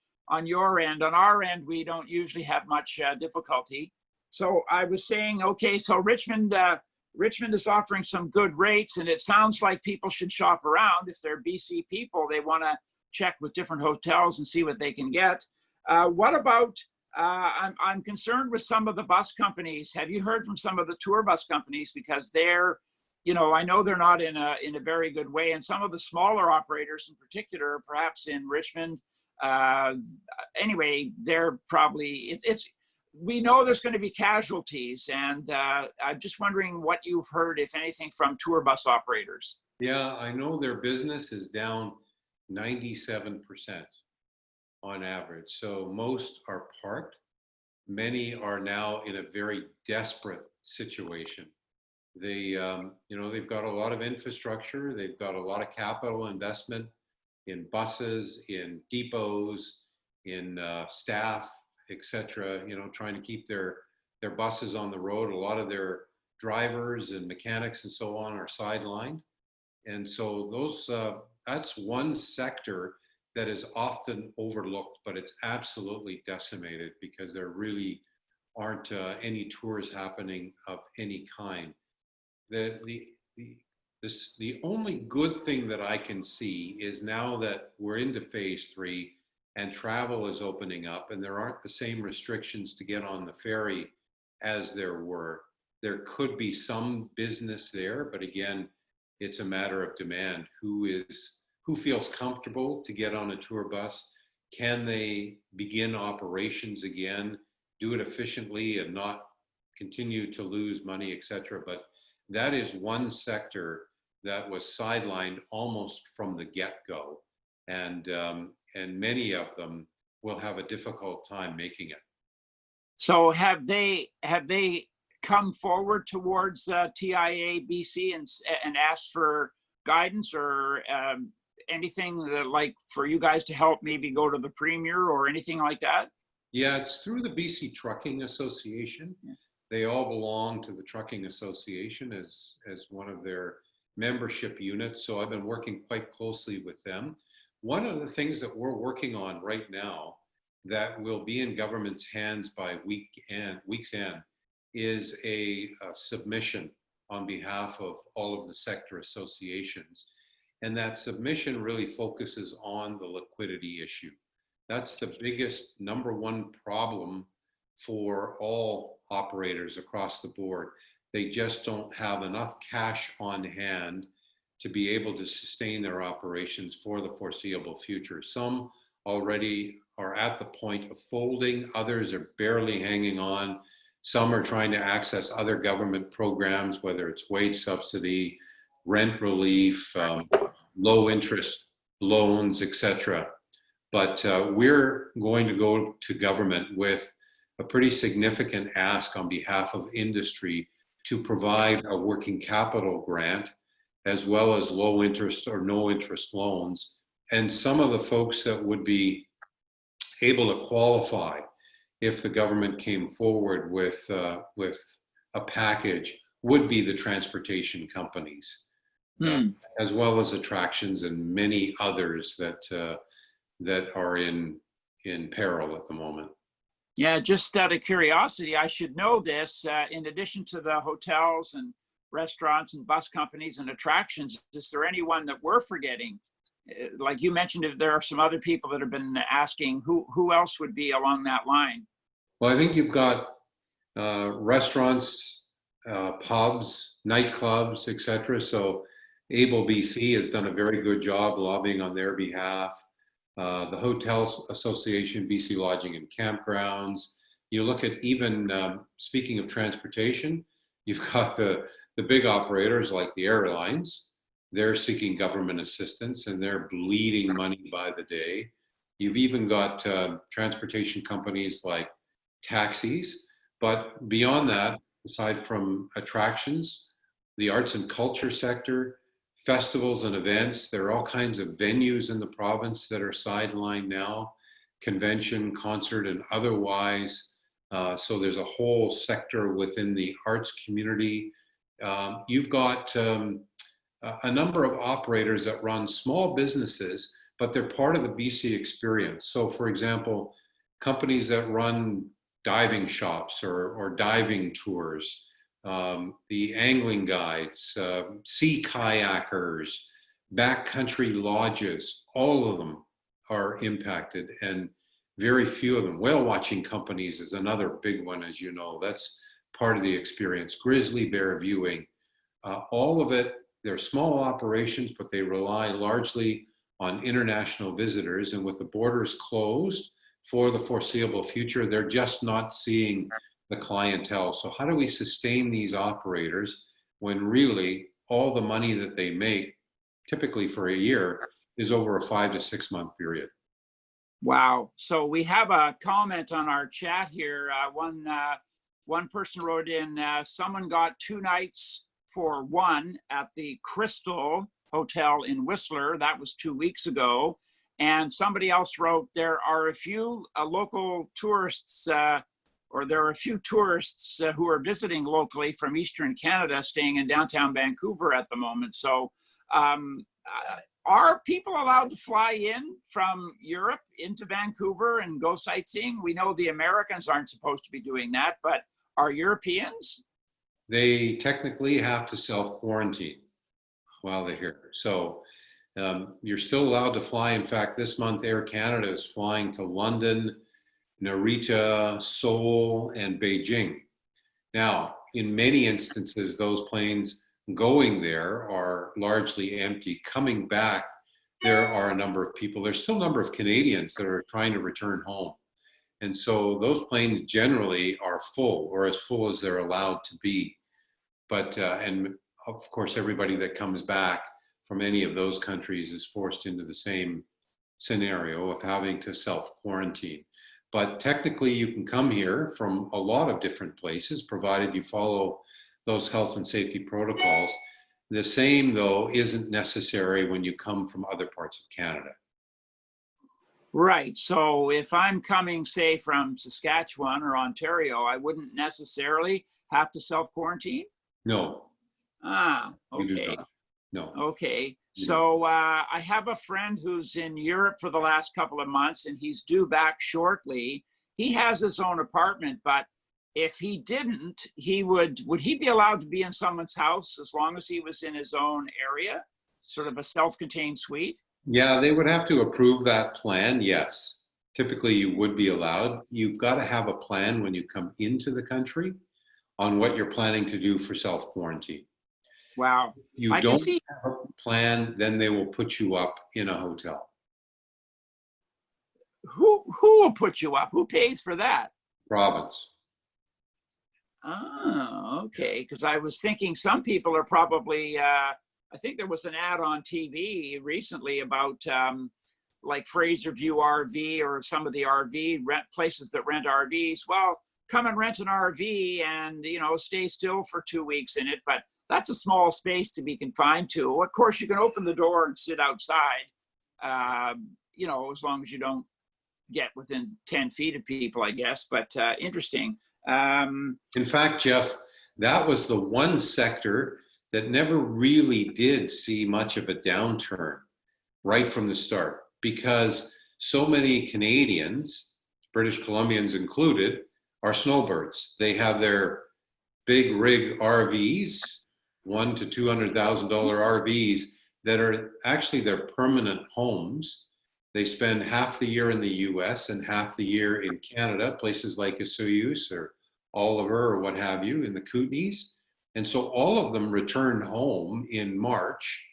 [SPEAKER 7] your end. On our end, we don't usually have much difficulty. So I was saying, okay, so Richmond is offering some good rates, and it sounds like people should shop around. If they're BC people, they want to check with different hotels and see what they can get. What about, I'm concerned with some of the bus companies. Have you heard from some of the tour bus companies? Because they're, I know they're not in a very good way. And some of the smaller operators in particular, perhaps in Richmond, anyway, they're probably, we know there's going to be casualties. And I'm just wondering what you've heard, if anything, from tour bus operators.
[SPEAKER 6] Yeah, I know their business is down 97% on average. So most are parked. Many are now in a very desperate situation. They, they've got a lot of infrastructure. They've got a lot of capital investment in buses, in depots, in staff, etc. Trying to keep their buses on the road. A lot of their drivers and mechanics and so on are sidelined. And so that's one sector that is often overlooked, but it's absolutely decimated because there really aren't any tours happening of any kind. The only good thing that I can see is now that we're into phase 3 and travel is opening up and there aren't the same restrictions to get on the ferry as there were. There could be some business there, but again, it's a matter of demand. Who feels comfortable to get on a tour bus? Can they begin operations again, do it efficiently and not continue to lose money, etc. But that is one sector that was sidelined almost from the get-go. And many of them will have a difficult time making it.
[SPEAKER 7] So have they come forward towards TIABC and asked for guidance or anything like for you guys to help maybe go to the Premier or anything like that?
[SPEAKER 6] Yeah, it's through the BC Trucking Association. Yeah. They all belong to the Trucking Association as one of their membership units. So I've been working quite closely with them. One of the things that we're working on right now that will be in government's hands by week's end is a submission on behalf of all of the sector associations. And that submission really focuses on the liquidity issue. That's the biggest #1 problem for all operators across the board. They just don't have enough cash on hand to be able to sustain their operations for the foreseeable future. Some already are at the point of folding, others are barely hanging on. Some are trying to access other government programs, whether it's wage subsidy, rent relief, low interest loans, etc. But we're going to go to government with a pretty significant ask on behalf of industry to provide a working capital grant, as well as low interest or no interest loans. And some of the folks that would be able to qualify if the government came forward with a package would be the transportation companies, as well as attractions and many others that are in peril at the moment.
[SPEAKER 7] Yeah, just out of curiosity, I should know this. In addition to the hotels and restaurants and bus companies and attractions, is there anyone that we're forgetting? Like you mentioned, if there are some other people that have been asking, who else would be along that line?
[SPEAKER 6] Well, I think you've got restaurants, pubs, nightclubs, etc. So TIABC has done a very good job lobbying on their behalf. The Hotels Association, BC Lodging and Campgrounds. You look at even, speaking of transportation, you've got the big operators like the airlines. They're seeking government assistance and they're bleeding money by the day. You've even got transportation companies like taxis. But beyond that, aside from attractions, the arts and culture sector, festivals and events, there are all kinds of venues in the province that are sidelined now, convention, concert, and otherwise. So there's a whole sector within the arts community. You've got a number of operators that run small businesses, but they're part of the BC experience. So for example, companies that run diving shops or diving tours, the angling guides, sea kayakers, backcountry lodges, all of them are impacted, and very few of them. Whale watching companies is another big one, as you know. That's part of the experience. Grizzly bear viewing, all of it, they're small operations, but they rely largely on international visitors, and with the borders closed for the foreseeable future, they're just not seeing the clientele. So how do we sustain these operators when really all the money that they make, typically for a year, is over a 5 to 6 month period?
[SPEAKER 7] Wow. So we have a comment on our chat here. One person wrote in, someone got 2 nights for one at the Crystal Hotel in Whistler. That was 2 weeks ago. And somebody else wrote, there are a few local tourists, or there are a few tourists who are visiting locally from Eastern Canada staying in downtown Vancouver at the moment. So are people allowed to fly in from Europe into Vancouver and go sightseeing? We know the Americans aren't supposed to be doing that, but are Europeans?
[SPEAKER 6] They technically have to self-quarantine while they're here. So you're still allowed to fly. In fact, this month Air Canada is flying to London, Narita, Seoul, and Beijing. Now, in many instances, those planes going there are largely empty. Coming back, there are a number of people. There's still a number of Canadians that are trying to return home. And so those planes generally are full, or as full as they're allowed to be. But, and of course, everybody that comes back from any of those countries is forced into the same scenario of having to self-quarantine. But technically, you can come here from a lot of different places, provided you follow those health and safety protocols. The same, though, isn't necessary when you come from other parts of Canada.
[SPEAKER 7] Right. So if I'm coming, say, from Saskatchewan or Ontario, I wouldn't necessarily have to self-quarantine?
[SPEAKER 6] No.
[SPEAKER 7] Ah,
[SPEAKER 6] You do
[SPEAKER 7] okay.
[SPEAKER 6] not. No.
[SPEAKER 7] Okay. So I have a friend who's in Europe for the last couple of months, and he's due back shortly. He has his own apartment, but if he didn't, would he be allowed to be in someone's house as long as he was in his own area, sort of a self-contained suite?
[SPEAKER 6] Yeah, they would have to approve that plan, yes. Typically, you would be allowed. You've got to have a plan when you come into the country on what you're planning to do for self-quarantine.
[SPEAKER 7] Wow.
[SPEAKER 6] You
[SPEAKER 7] I can
[SPEAKER 6] don't
[SPEAKER 7] see.
[SPEAKER 6] have a plan, then they will put you up in a hotel.
[SPEAKER 7] Who will put you up? Who pays for that?
[SPEAKER 6] Province.
[SPEAKER 7] Oh, okay. Because I was thinking some people are probably, I think there was an ad on TV recently about like Fraser View RV or some of the RV places that rent RVs. Well, come and rent an RV and, you know, stay still for 2 weeks in it. But that's a small space to be confined to. Of course, you can open the door and sit outside, you know, as long as you don't get within 10 feet of people, I guess. But interesting.
[SPEAKER 6] In fact, Jeff, that was the one sector that never really did see much of a downturn right from the start, because so many Canadians, British Columbians included, are snowbirds. They have their big rig RVs, $100,000 to $200,000 RVs that are actually their permanent homes. They spend half the year in the US and half the year in Canada, places like Osoyoos or Oliver or what have you, in the Kootenays. And so all of them returned home in March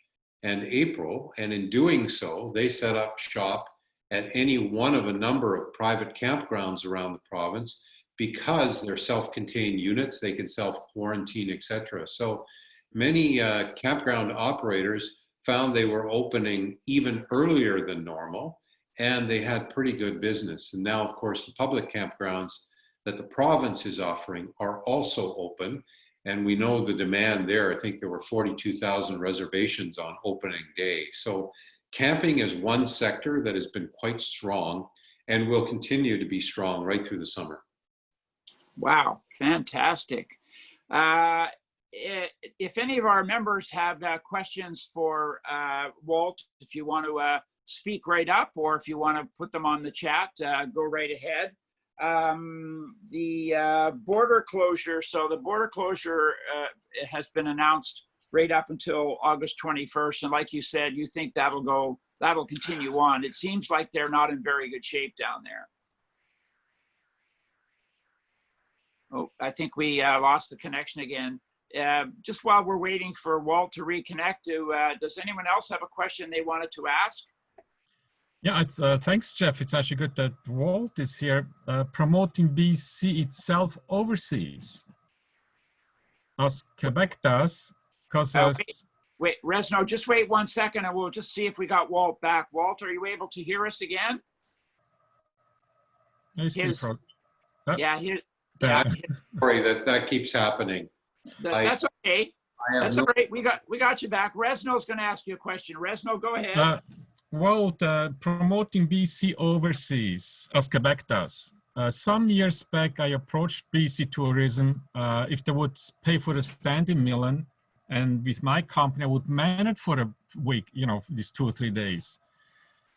[SPEAKER 6] and April. And in doing so, they set up shop at any one of a number of private campgrounds around the province, because they're self-contained units, they can self-quarantine, etc. So many campground operators found they were opening even earlier than normal, and they had pretty good business. And now, of course, the public campgrounds that the province is offering are also open, and we know the demand there. I think there were 42,000 reservations on opening day. So camping is one sector that has been quite strong and will continue to be strong right through the summer.
[SPEAKER 7] Wow, fantastic. If any of our members have questions for Walt, if you want to speak right up, or if you want to put them on the chat, go right ahead. The border closure, so the border closure has been announced right up until August 21st. And like you said, you think that'll continue on. It seems like they're not in very good shape down there. Oh, I think we lost the connection again. Just while we're waiting for Walt to reconnect, does anyone else have a question they wanted to ask?
[SPEAKER 5] Yeah, it's, thanks, Jeff. It's actually good that Walt is here promoting BC itself overseas, as Quebec does. Because
[SPEAKER 7] wait, Resno, just wait 1 second and we'll just see if we got Walt back. Walt, are you able to hear us again?
[SPEAKER 6] Sorry that keeps happening.
[SPEAKER 7] That's okay. That's all right. We got you back. Resno's going to ask you a question. Resno, go ahead.
[SPEAKER 5] Walt, promoting BC overseas, as Quebec does. Some years back, I approached BC Tourism if they would pay for a stand in Milan, and with my company, I would man it for a week, you know, these 2 or 3 days.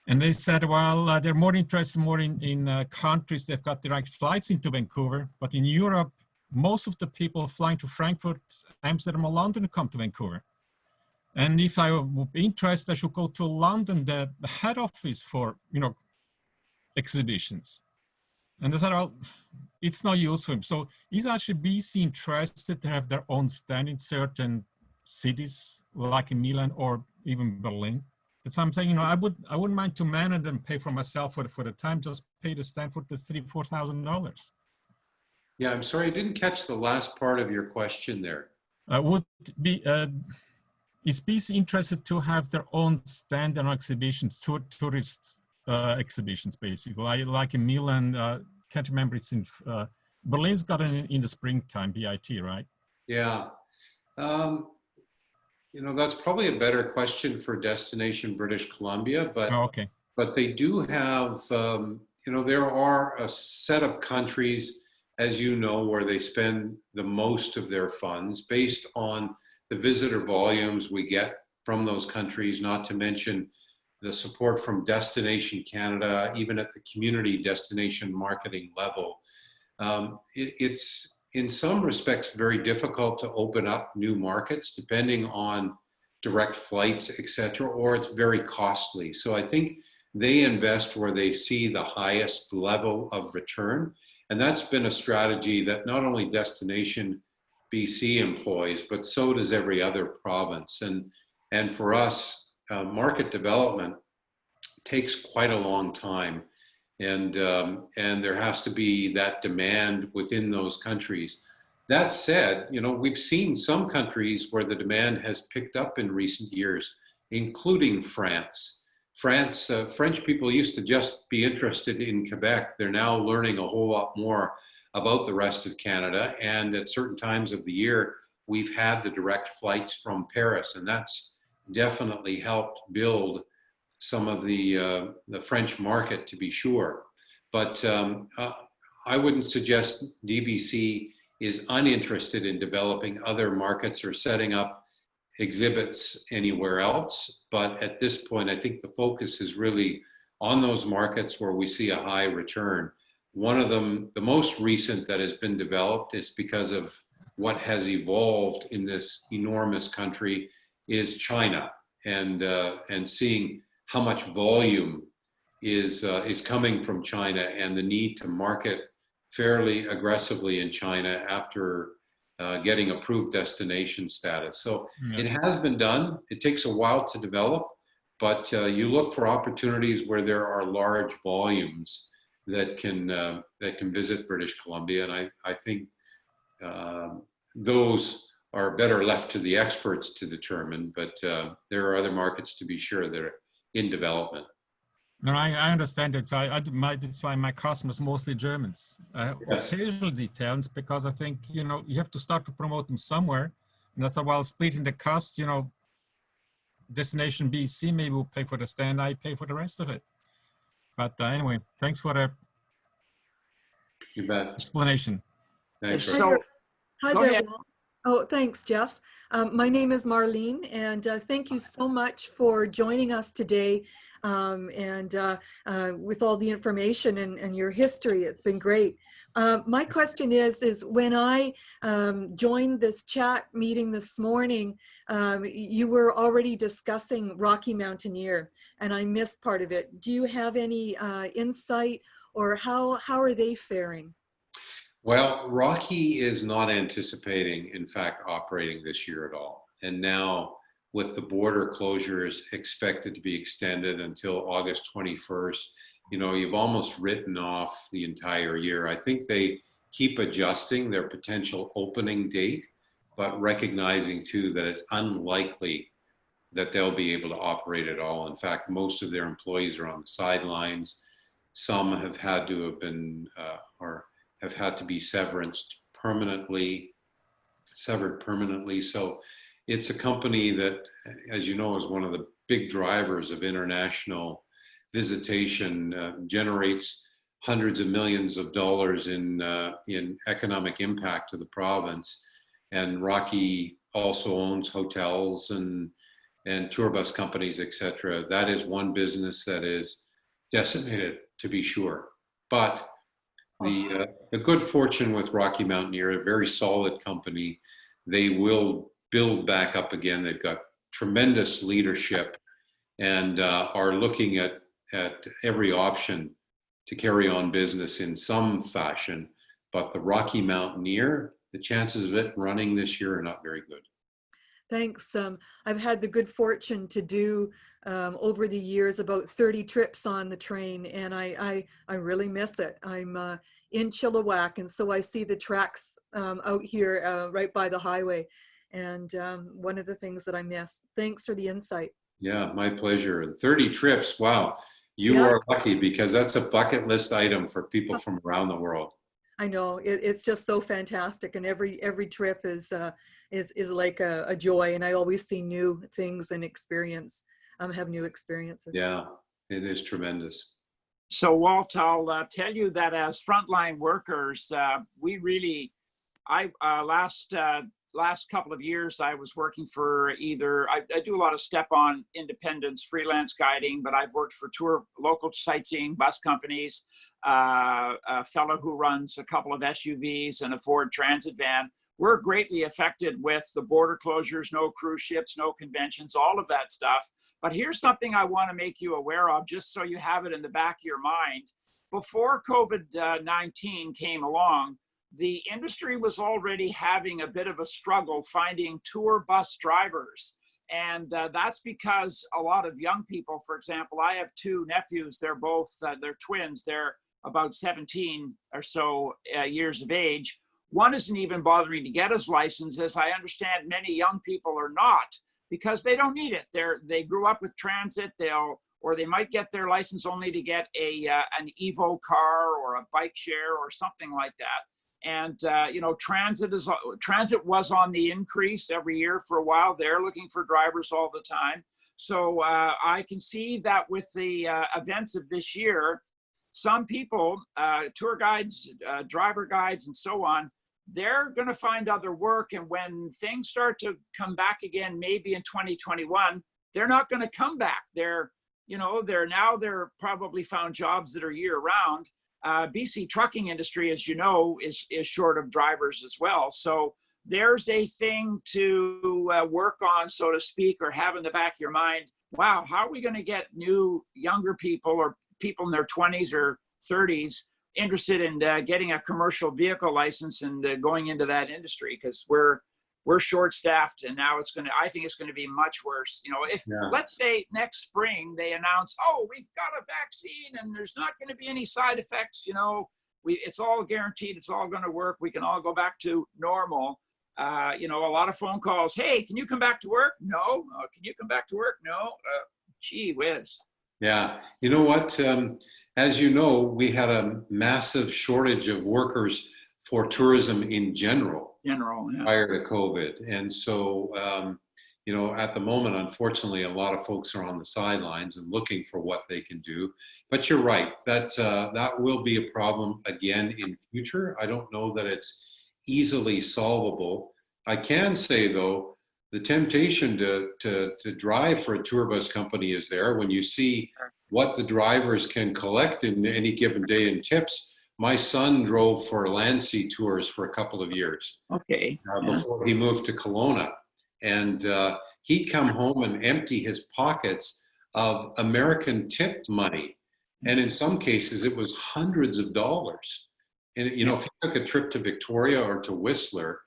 [SPEAKER 5] And they said, well, they're more interested in countries that have got direct flights into Vancouver, but in Europe, most of the people flying to Frankfurt, Amsterdam, or London come to Vancouver. And if I would be interested, I should go to London, the head office for, you know, exhibitions. And they said, well, it's no use for him. So is actually BC interested to have their own stand in certain cities, like in Milan or even Berlin? That's what I'm saying. You know, I wouldn't mind to manage and pay for myself for the time. Just pay the stand for the $3,000–4,000.
[SPEAKER 6] Yeah, I'm sorry, I didn't catch the last part of your question there.
[SPEAKER 5] Is BC interested to have their own stand and exhibitions, tourist exhibitions, basically? Like in Milan, can't remember, it's in Berlin's got it in the springtime, BIT, right?
[SPEAKER 6] Yeah. You know, that's probably a better question for Destination British Columbia, but
[SPEAKER 5] okay.
[SPEAKER 6] But they do have, you know, there are a set of countries, as you know, where they spend the most of their funds based on the visitor volumes we get from those countries, not to mention the support from Destination Canada, even at the community destination marketing level. It's in some respects very difficult to open up new markets depending on direct flights, etc., or it's very costly. So I think they invest where they see the highest level of return. And that's been a strategy that not only Destination BC employs, but so does every other province. And for us, market development takes quite a long time. And there has to be that demand within those countries. That said, you know, we've seen some countries where the demand has picked up in recent years, including France. French people used to just be interested in Quebec. They're now learning a whole lot more about the rest of Canada. And at certain times of the year, we've had the direct flights from Paris, and that's definitely helped build some of the French market, to be sure. But I wouldn't suggest DBC is uninterested in developing other markets or setting up exhibits anywhere else. But at this point, I think the focus is really on those markets where we see a high return. One of them, the most recent that has been developed, is because of what has evolved in this enormous country, is China, and seeing how much volume is coming from China and the need to market fairly aggressively in China after getting approved destination status. So it has been done. It takes a while to develop, but you look for opportunities where there are large volumes that can visit British Columbia, and I think those are better left to the experts to determine. But there are other markets, to be sure, that are in development.
[SPEAKER 5] No, I understand it. So that's why my customers mostly Germans.
[SPEAKER 6] Yes.
[SPEAKER 5] Occasional details, because I think, you know, you have to start to promote them somewhere. And that's while splitting the cost, you know, destination BC maybe will pay for the stand, I pay for the rest of it. But anyway, thanks for the
[SPEAKER 6] You bet.
[SPEAKER 5] explanation.
[SPEAKER 6] Thanks.
[SPEAKER 7] So,
[SPEAKER 1] Hi
[SPEAKER 7] go
[SPEAKER 1] there,
[SPEAKER 7] ahead.
[SPEAKER 1] Walt. Oh, thanks, Jeff. My name is Marlene, and thank you so much for joining us today, with all the information and your history. It's been great. My question is when I joined this chat meeting this morning, you were already discussing Rocky Mountaineer, and I missed part of it. Do you have any insight, or how are they faring?
[SPEAKER 6] Well, Rocky is not anticipating, in fact, operating this year at all. And now, with the border closures expected to be extended until August 21st, you know, you've almost written off the entire year. I think they keep adjusting their potential opening date, but recognizing too that it's unlikely that they'll be able to operate at all. In fact, most of their employees are on the sidelines. Some have had to have been, or have had to be severed permanently. So it's a company that, as you know, is one of the big drivers of international visitation, generates hundreds of millions of dollars in economic impact to the province. And Rocky also owns hotels and tour bus companies, etc. That is one business that is decimated, to be sure. But the good fortune with Rocky Mountaineer, a very solid company, they will build back up again. They've got tremendous leadership and are looking at every option to carry on business in some fashion. But the Rocky Mountaineer, the chances of it running this year are not very good.
[SPEAKER 1] Thanks. I've had the good fortune to do over the years about 30 trips on the train, and I really miss it. I'm in Chilliwack, and so I see the tracks out here right by the highway, and one of the things that I miss. Thanks for the insight.
[SPEAKER 6] Yeah, my pleasure. And 30 trips, wow. You are lucky, because that's a bucket list item for people from around the world.
[SPEAKER 1] I know, it's just so fantastic, and every trip is like a joy, and I always see new things and have new experiences.
[SPEAKER 6] Yeah, it is tremendous.
[SPEAKER 7] So Walt, I'll tell you that as frontline workers, we really, last couple of years, I was working for I do a lot of step-on independence, freelance guiding, but I've worked for local sightseeing bus companies, a fellow who runs a couple of SUVs and a Ford Transit van. We're greatly affected with the border closures, no cruise ships, no conventions, all of that stuff. But here's something I want to make you aware of, just so you have it in the back of your mind. Before COVID-19 came along, the industry was already having a bit of a struggle finding tour bus drivers. And that's because a lot of young people, for example, I have two nephews, they're both, they're twins, they're about 17 or so years of age. One isn't even bothering to get his license, as I understand many young people are not, because they don't need it. They grew up with transit, or they might get their license only to get an Evo car or a bike share or something like that. And you know, transit was on the increase every year for a while. They're looking for drivers all the time. So I can see that with the events of this year, some people, tour guides, driver guides, and so on, they're going to find other work. And when things start to come back again, maybe in 2021, they're not going to come back. They're probably found jobs that are year round. BC trucking industry, as you know, is short of drivers as well. So there's a thing to work on, so to speak, or have in the back of your mind. Wow, how are we going to get new, younger people or people in their 20s or 30s interested in getting a commercial vehicle license and going into that industry? Because we're short-staffed, and now I think it's going to be much worse. You know, if let's say next spring they announce, oh, we've got a vaccine and there's not going to be any side effects, you know, it's all guaranteed, it's all going to work, we can all go back to normal. You know, a lot of phone calls, hey, can you come back to work? No. Can you come back to work? No. Gee whiz.
[SPEAKER 6] Yeah, you know what? As you know, we had a massive shortage of workers for tourism in general. Prior to COVID. And so, you know, at the moment, unfortunately, a lot of folks are on the sidelines and looking for what they can do. But you're right, that will be a problem again in future. I don't know that it's easily solvable. I can say, though, the temptation to drive for a tour bus company is there when you see what the drivers can collect in any given day in tips. My son drove for Landsea Tours for a couple of years.
[SPEAKER 7] Okay.
[SPEAKER 6] Before he moved to Kelowna. And he'd come home and empty his pockets of American tip money. And in some cases, it was hundreds of dollars. And, you know, if he took a trip to Victoria or to Whistler,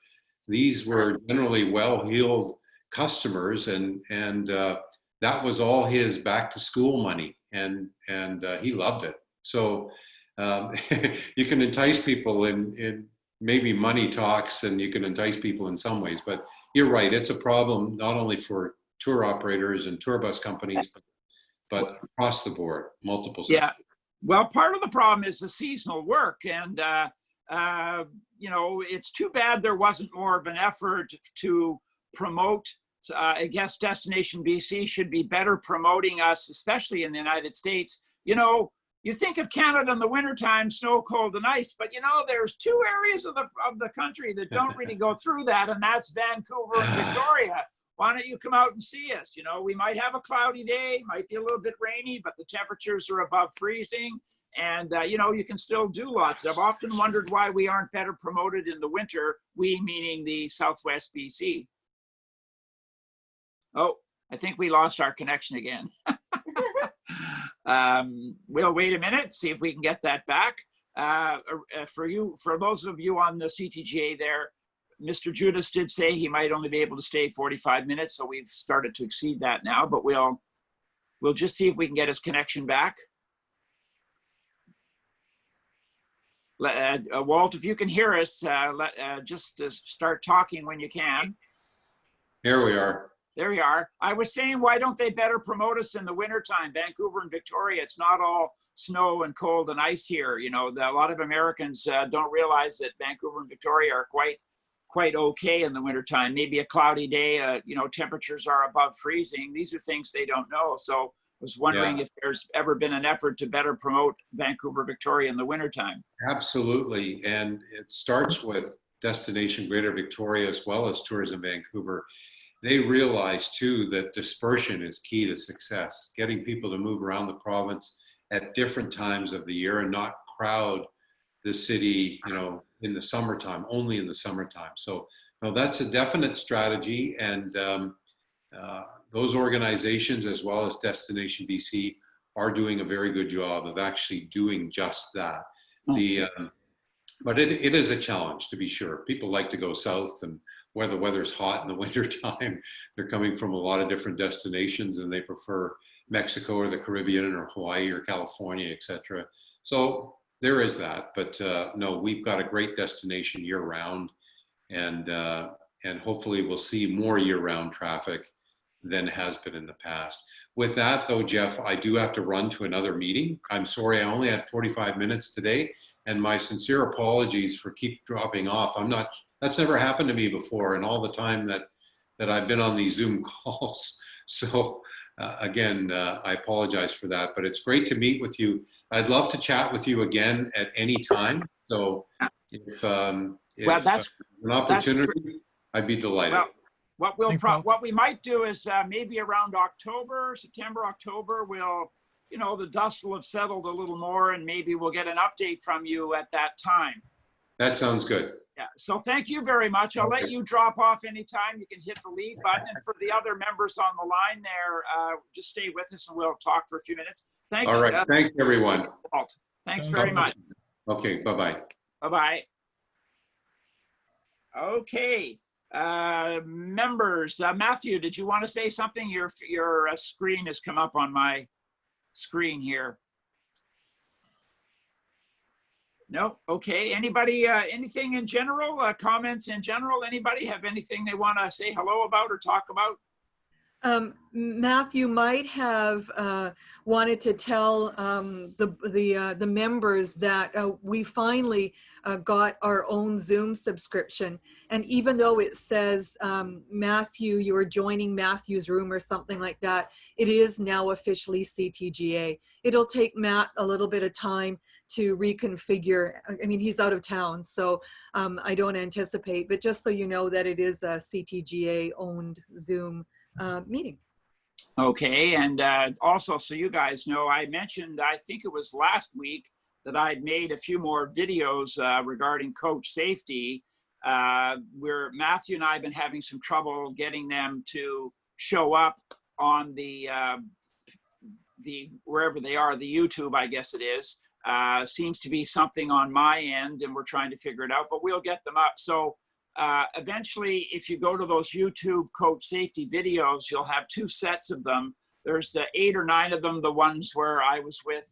[SPEAKER 6] these were generally well-heeled customers. And that was all his back to school money. And he loved it. So you can entice people in maybe money talks, and you can entice people in some ways, but you're right, it's a problem not only for tour operators and tour bus companies, but across the board, multiple sectors.
[SPEAKER 7] Yeah, well, part of the problem is the seasonal work, and you know, it's too bad there wasn't more of an effort to promote. I guess Destination BC should be better promoting us, especially in the United States. You know, you think of Canada in the wintertime, snow, cold, and ice, but you know, there's two areas of the country that don't really go through that, and that's Vancouver and Victoria. Why don't you come out and see us? You know, we might have a cloudy day, might be a little bit rainy, but the temperatures are above freezing, and you know, you can still do lots. I've often wondered why we aren't better promoted in the winter, we meaning the Southwest BC. Oh, I think we lost our connection again. We'll wait a minute, see if we can get that back. For those of you on the CTGA there, Mr. Judas did say he might only be able to stay 45 minutes, so we've started to exceed that now, but we'll just see if we can get his connection back. Walt, if you can hear us, just start talking when you can.
[SPEAKER 6] Here we are.
[SPEAKER 7] There we are. I was saying, why don't they better promote us in the wintertime? Vancouver and Victoria, it's not all snow and cold and ice here. You know, a lot of Americans don't realize that Vancouver and Victoria are quite okay in the wintertime. Maybe a cloudy day, you know, temperatures are above freezing. These are things they don't know. So I was wondering if there's ever been an effort to better promote Vancouver, Victoria in the wintertime.
[SPEAKER 6] Absolutely. And it starts with Destination Greater Victoria as well as Tourism Vancouver. They realize too that dispersion is key to success, getting people to move around the province at different times of the year and not crowd the city, you know, in the summertime, only in the summertime. So no, that's a definite strategy. And those organizations, as well as Destination BC, are doing a very good job of actually doing just that. But it is a challenge, to be sure. People like to go south, and where the weather's hot in the wintertime, they're coming from a lot of different destinations, and they prefer Mexico or the Caribbean or Hawaii or California, etc. So there is that. But no, we've got a great destination year round, and hopefully we'll see more year-round traffic than has been in the past. With that, though, Jeff, I do have to run to another meeting. I'm sorry, I only had 45 minutes today, and my sincere apologies for keep dropping off. That's never happened to me before, and all the time that I've been on these Zoom calls. So again, I apologize for that, but it's great to meet with you. I'd love to chat with you again at any time. So if
[SPEAKER 7] that's
[SPEAKER 6] an opportunity, I'd be delighted.
[SPEAKER 7] Well, what we might do is maybe around September, October, the dust will have settled a little more, and maybe we'll get an update from you at that time.
[SPEAKER 6] That sounds good.
[SPEAKER 7] Yeah. So thank you very much. I'll let you drop off anytime. You can hit the leave button, and for the other members on the line there, just stay with us, and we'll talk for a few minutes. Thanks.
[SPEAKER 6] All right. Thanks, everyone.
[SPEAKER 7] Walt. Thanks very much.
[SPEAKER 6] Okay. Bye-bye.
[SPEAKER 7] Bye-bye. Okay. Members, Matthew, did you want to say something? Your screen has come up on my screen here. No. Okay. Anybody? Anything in general? Comments in general? Anybody have anything they want to say hello about or talk about?
[SPEAKER 1] Matthew might have wanted to tell the members that we finally got our own Zoom subscription. And even though it says, Matthew, you are joining Matthew's room or something like that, it is now officially CTGA. It'll take Matt a little bit of time to reconfigure. I mean, he's out of town, so I don't anticipate, but just so you know that it is a CTGA owned Zoom meeting.
[SPEAKER 7] Okay, and also, so you guys know, I mentioned, I think it was last week, that I'd made a few more videos regarding coach safety, where Matthew and I have been having some trouble getting them to show up on the wherever they are, the YouTube, I guess it is. Seems to be something on my end, and we're trying to figure it out, but we'll get them up. So eventually, if you go to those YouTube coach safety videos, you'll have two sets of them. There's 8 or 9 of them, the ones where I was with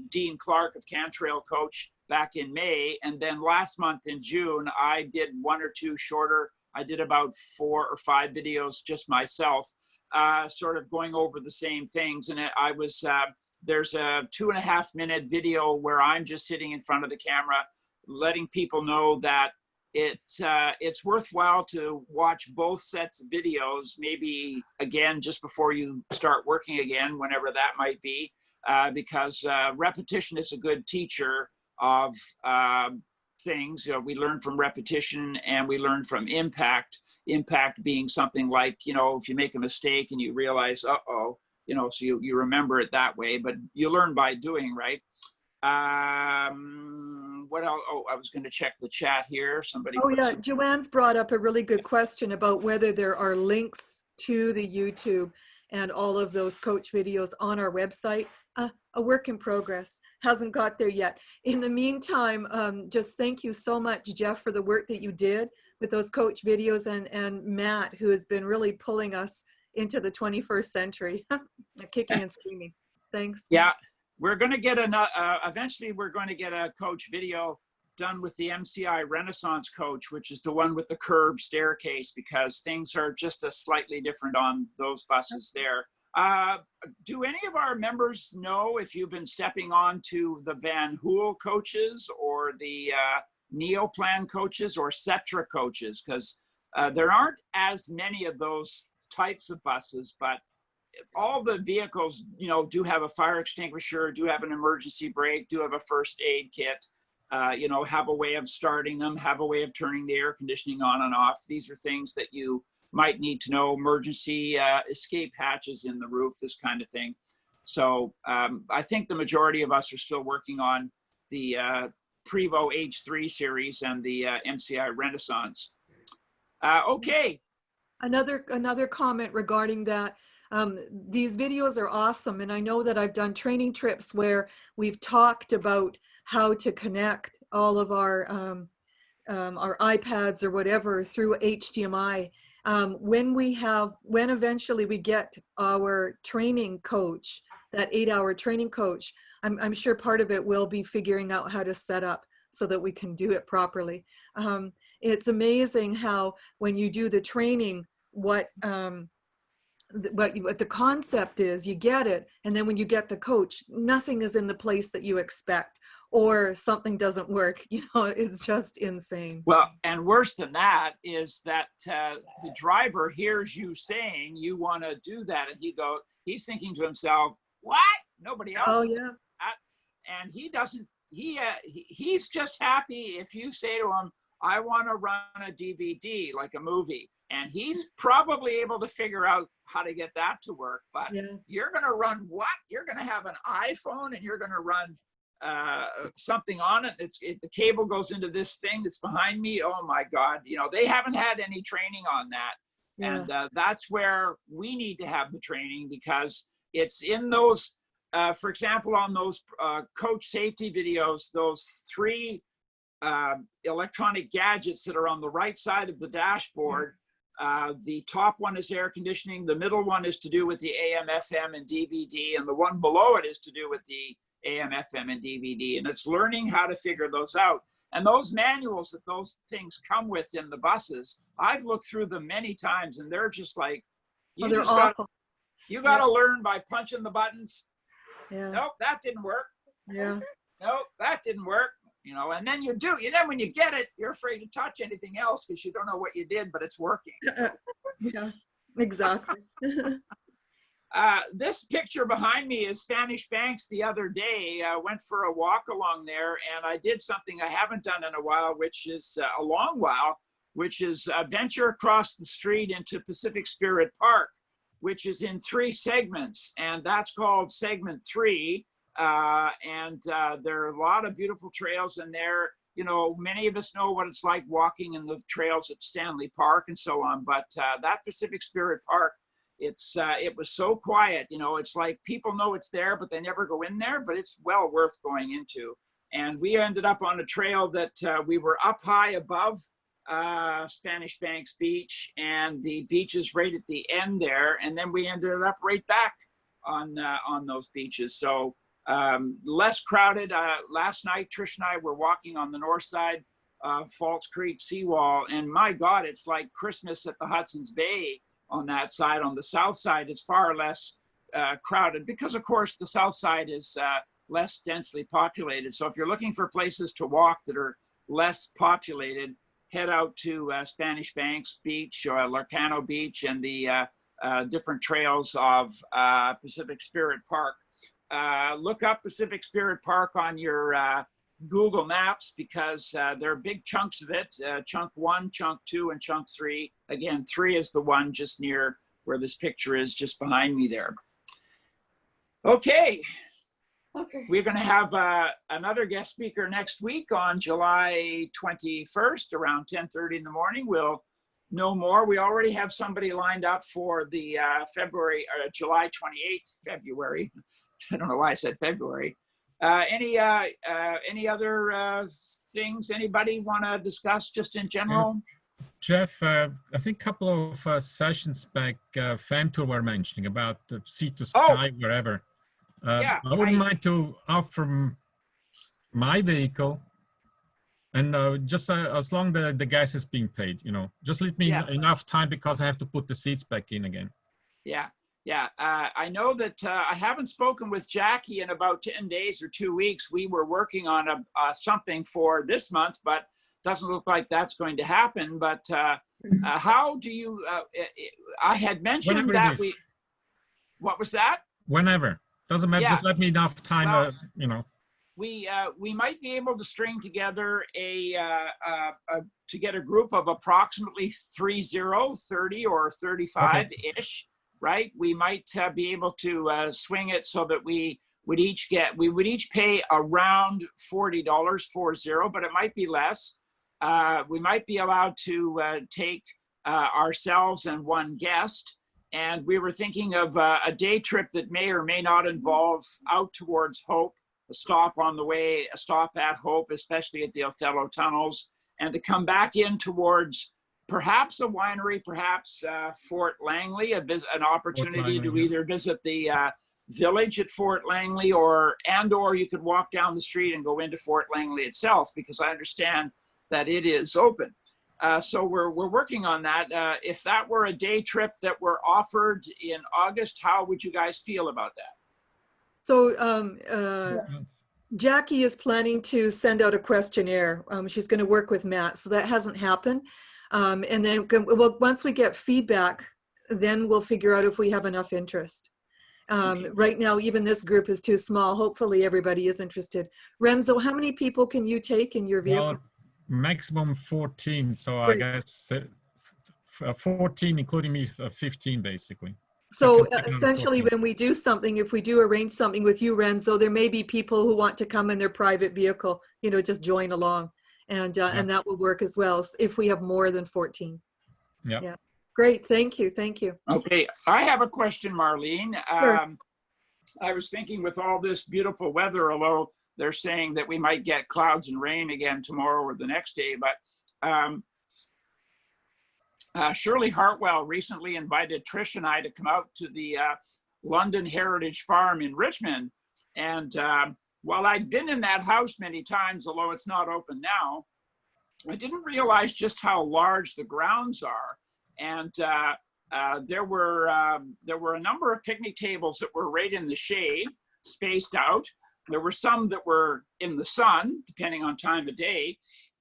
[SPEAKER 7] Dean Clark of Cantrail Coach back in May. And then last month in June, I did 1 or 2 shorter. I did about 4 or 5 videos just myself, sort of going over the same things. And I was, there's a 2.5-minute video where I'm just sitting in front of the camera, letting people know that it's worthwhile to watch both sets of videos, maybe again just before you start working again, whenever that might be, because repetition is a good teacher of things. You know, we learn from repetition, and we learn from impact. Impact being something like, you know, if you make a mistake and you realize, uh-oh, you know, so you remember it that way, but you learn by doing, right? What else? Oh, I was going to check the chat here. Somebody.
[SPEAKER 1] Oh yeah, Joanne's brought up a really good question about whether there are links to the YouTube and all of those coach videos on our website. A work in progress, hasn't got there yet. In the meantime, just thank you so much, Jeff, for the work that you did with those coach videos, and Matt, who has been really pulling us into the 21st century, kicking and screaming. Thanks.
[SPEAKER 7] Yeah. We're going to get eventually we're going to get a coach video done with the MCI Renaissance coach, which is the one with the curved staircase, because things are just a slightly different on those buses there. Do any of our members know if you've been stepping on to the Van Hool coaches or the Neoplan coaches or Setra coaches? Because there aren't as many of those types of buses, but all the vehicles, you know, do have a fire extinguisher, do have an emergency brake, do have a first aid kit, you know, have a way of starting them, have a way of turning the air conditioning on and off. These are things that you might need to know, emergency escape hatches in the roof, this kind of thing. So I think the majority of us are still working on the Prevo H3 series and the MCI Renaissance. Okay.
[SPEAKER 1] Another comment regarding that. These videos are awesome, and I know that I've done training trips where we've talked about how to connect all of our iPads or whatever through HDMI. When eventually we get our training coach, that 8-hour training coach, I'm sure part of it will be figuring out how to set up so that we can do it properly. It's amazing how when you do the training, what the concept is, you get it, and then when you get the coach, nothing is in the place that you expect, or something doesn't work. It's just insane.
[SPEAKER 7] Well, and worse than that is that the driver hears you saying you want to do that, and he's thinking to himself, "What? Nobody else."
[SPEAKER 1] Oh
[SPEAKER 7] is
[SPEAKER 1] yeah.
[SPEAKER 7] that." And he doesn't. He's just happy if you say to him, "I want to run a DVD like a movie," and he's probably able to figure out how to get that to work. But you're going to run what? You're going to have an iPhone, and you're going to run something on it. The cable goes into this thing that's behind me. Oh my God! They haven't had any training on that, and that's where we need to have the training, because it's in those. For example, on those coach safety videos, those 3 electronic gadgets that are on the right side of the dashboard. The top one is air conditioning. The middle one is to do with the AM, FM, and DVD. And the one below it is to do with the AM, FM, and DVD. And it's learning how to figure those out. And those manuals that those things come with in the buses, I've looked through them many times, and they're just like, you got to learn by punching the buttons.
[SPEAKER 1] Yeah.
[SPEAKER 7] Nope, that didn't work.
[SPEAKER 1] Yeah.
[SPEAKER 7] Nope, that didn't work. And then then when you get it, you're afraid to touch anything else because you don't know what you did, but it's working.
[SPEAKER 1] Yeah, exactly.
[SPEAKER 7] This picture behind me is Spanish Banks. The other day, I went for a walk along there, and I did something I haven't done in a while, which is a long while, which is venture across the street into Pacific Spirit Park, which is in 3 segments, and that's called segment 3. And there are a lot of beautiful trails in there. Many of us know what it's like walking in the trails at Stanley Park and so on, but that Pacific Spirit Park, it was so quiet. It's like people know it's there, but they never go in there, but it's well worth going into. And we ended up on a trail that we were up high above Spanish Banks Beach, and the beach is right at the end there, and then we ended up right back on those beaches. So less crowded. Last night, Trish and I were walking on the north side of Falls Creek seawall, and my God, it's like Christmas at the Hudson's Bay on that side. On the south side, it's far less crowded because, of course, the south side is less densely populated. So if you're looking for places to walk that are less populated, head out to Spanish Banks Beach or Larcano Beach and the different trails of Pacific Spirit Park. Look up Pacific Spirit Park on your Google Maps, because there are big chunks of it, chunk 1, chunk 2, and chunk 3. Again, 3 is the one just near where this picture is, just behind me there. Okay. We're going to have another guest speaker next week on July 21st around 10:30 in the morning. We'll know more. We already have somebody lined up for the July 28th, February. I don't know why I said February. Any other things anybody want to discuss just in general?
[SPEAKER 5] Jeff, I think a couple of sessions back, FamTour were mentioning about the sea to sky, wherever.
[SPEAKER 7] Yeah,
[SPEAKER 5] I wouldn't mind to offer my vehicle, and just as long as the gas is being paid, just let me enough time, because I have to put the seats back in again.
[SPEAKER 7] Yeah. Yeah, I know that I haven't spoken with Jackie in about 10 days or 2 weeks. We were working on something for this month, but doesn't look like that's going to happen. But how do you, I had mentioned that what was that?
[SPEAKER 5] Whenever, doesn't matter, just let me enough time,
[SPEAKER 7] well, we might be able to string together to get a group of approximately 30 or 35-ish. Right, we might be able to swing it so that we would each pay around $40, but it might be less. We might be allowed to take ourselves and one guest, and we were thinking of a day trip that may or may not involve out towards Hope stop on the way, a stop at Hope, especially at the Othello tunnels, and to come back in towards perhaps a winery, perhaps Fort Langley, an opportunity to either visit the village at Fort Langley or you could walk down the street and go into Fort Langley itself, because I understand that it is open. So we're working on that. If that were a day trip that were offered in August, how would you guys feel about that?
[SPEAKER 1] So Jackie is planning to send out a questionnaire. She's going to work with Matt, so that hasn't happened. And then once we get feedback, then we'll figure out if we have enough interest. Right now, even this group is too small. Hopefully everybody is interested. Renzo, how many people can you take in your vehicle?
[SPEAKER 5] Well, maximum 14. So
[SPEAKER 1] Great.
[SPEAKER 5] I guess 14, including me, 15 basically.
[SPEAKER 1] So essentially, when we do something, if we do arrange something with you, Renzo, there may be people who want to come in their private vehicle, you know, just join along. And that will work as well if we have more than 14. Yeah. Great. Thank you. Thank you.
[SPEAKER 7] Okay. I have a question, Marlene.
[SPEAKER 1] Sure.
[SPEAKER 7] I was thinking with all this beautiful weather, although they're saying that we might get clouds and rain again tomorrow or the next day, but Shirley Hartwell recently invited Trish and I to come out to the London Heritage Farm in Richmond. And while I'd been in that house many times, although it's not open now, I didn't realize just how large the grounds are. And there were a number of picnic tables that were right in the shade, spaced out. There were some that were in the sun, depending on time of day.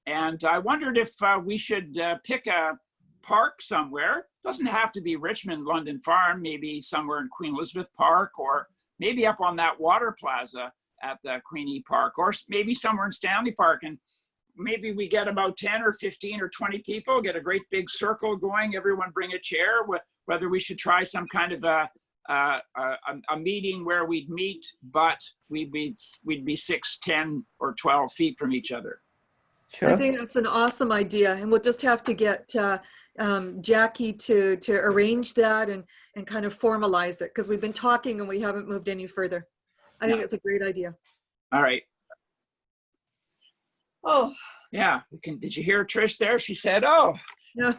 [SPEAKER 7] And I wondered if we should pick a park somewhere. Doesn't have to be Richmond London Farm, maybe somewhere in Queen Elizabeth Park, or maybe up on that water plaza at the Queenie Park, or maybe somewhere in Stanley Park. And maybe we get about 10 or 15 or 20 people, get a great big circle going, everyone bring a chair, whether we should try some kind of a meeting where we'd meet, but we'd be 6, 10, or 12 feet from each other.
[SPEAKER 8] Sure.
[SPEAKER 1] I think that's an awesome idea. And we'll just have to get Jackie to arrange that and kind of formalize it, because we've been talking and we haven't moved any further. I think it's a great idea.
[SPEAKER 7] All right.
[SPEAKER 1] Oh,
[SPEAKER 7] yeah. Did you hear Trish there? She said, oh.
[SPEAKER 1] no.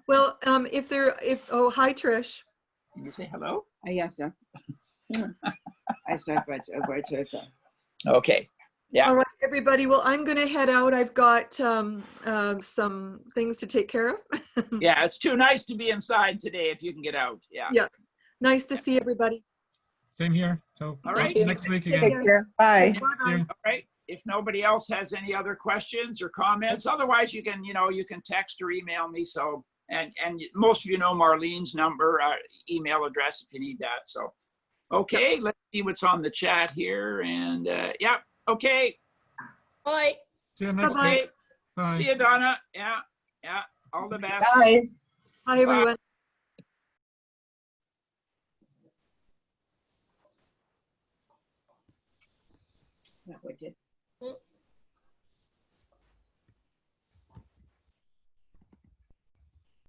[SPEAKER 1] Well, hi, Trish.
[SPEAKER 7] Can you say hello?
[SPEAKER 11] Yes, sir. I said,
[SPEAKER 7] okay. Yeah.
[SPEAKER 1] All right, everybody. Well, I'm going to head out. I've got some things to take care of.
[SPEAKER 7] Yeah, it's too nice to be inside today if you can get out. Yeah.
[SPEAKER 1] Yeah. Nice to see everybody.
[SPEAKER 5] Same here. So
[SPEAKER 7] all right.
[SPEAKER 5] next week again.
[SPEAKER 8] Take care. Bye.
[SPEAKER 1] Bye.
[SPEAKER 7] All right. If nobody else has any other questions or comments, otherwise you can text or email me. So, and most of you know Marlene's number, email address if you need that. So, okay, let's see what's on the chat here. And yeah, okay.
[SPEAKER 3] Bye.
[SPEAKER 5] See you next
[SPEAKER 1] Bye-bye.
[SPEAKER 5] week. Bye.
[SPEAKER 7] See you, Donna. Yeah. All the best.
[SPEAKER 8] Bye.
[SPEAKER 1] Hi, everyone.
[SPEAKER 11] Bye.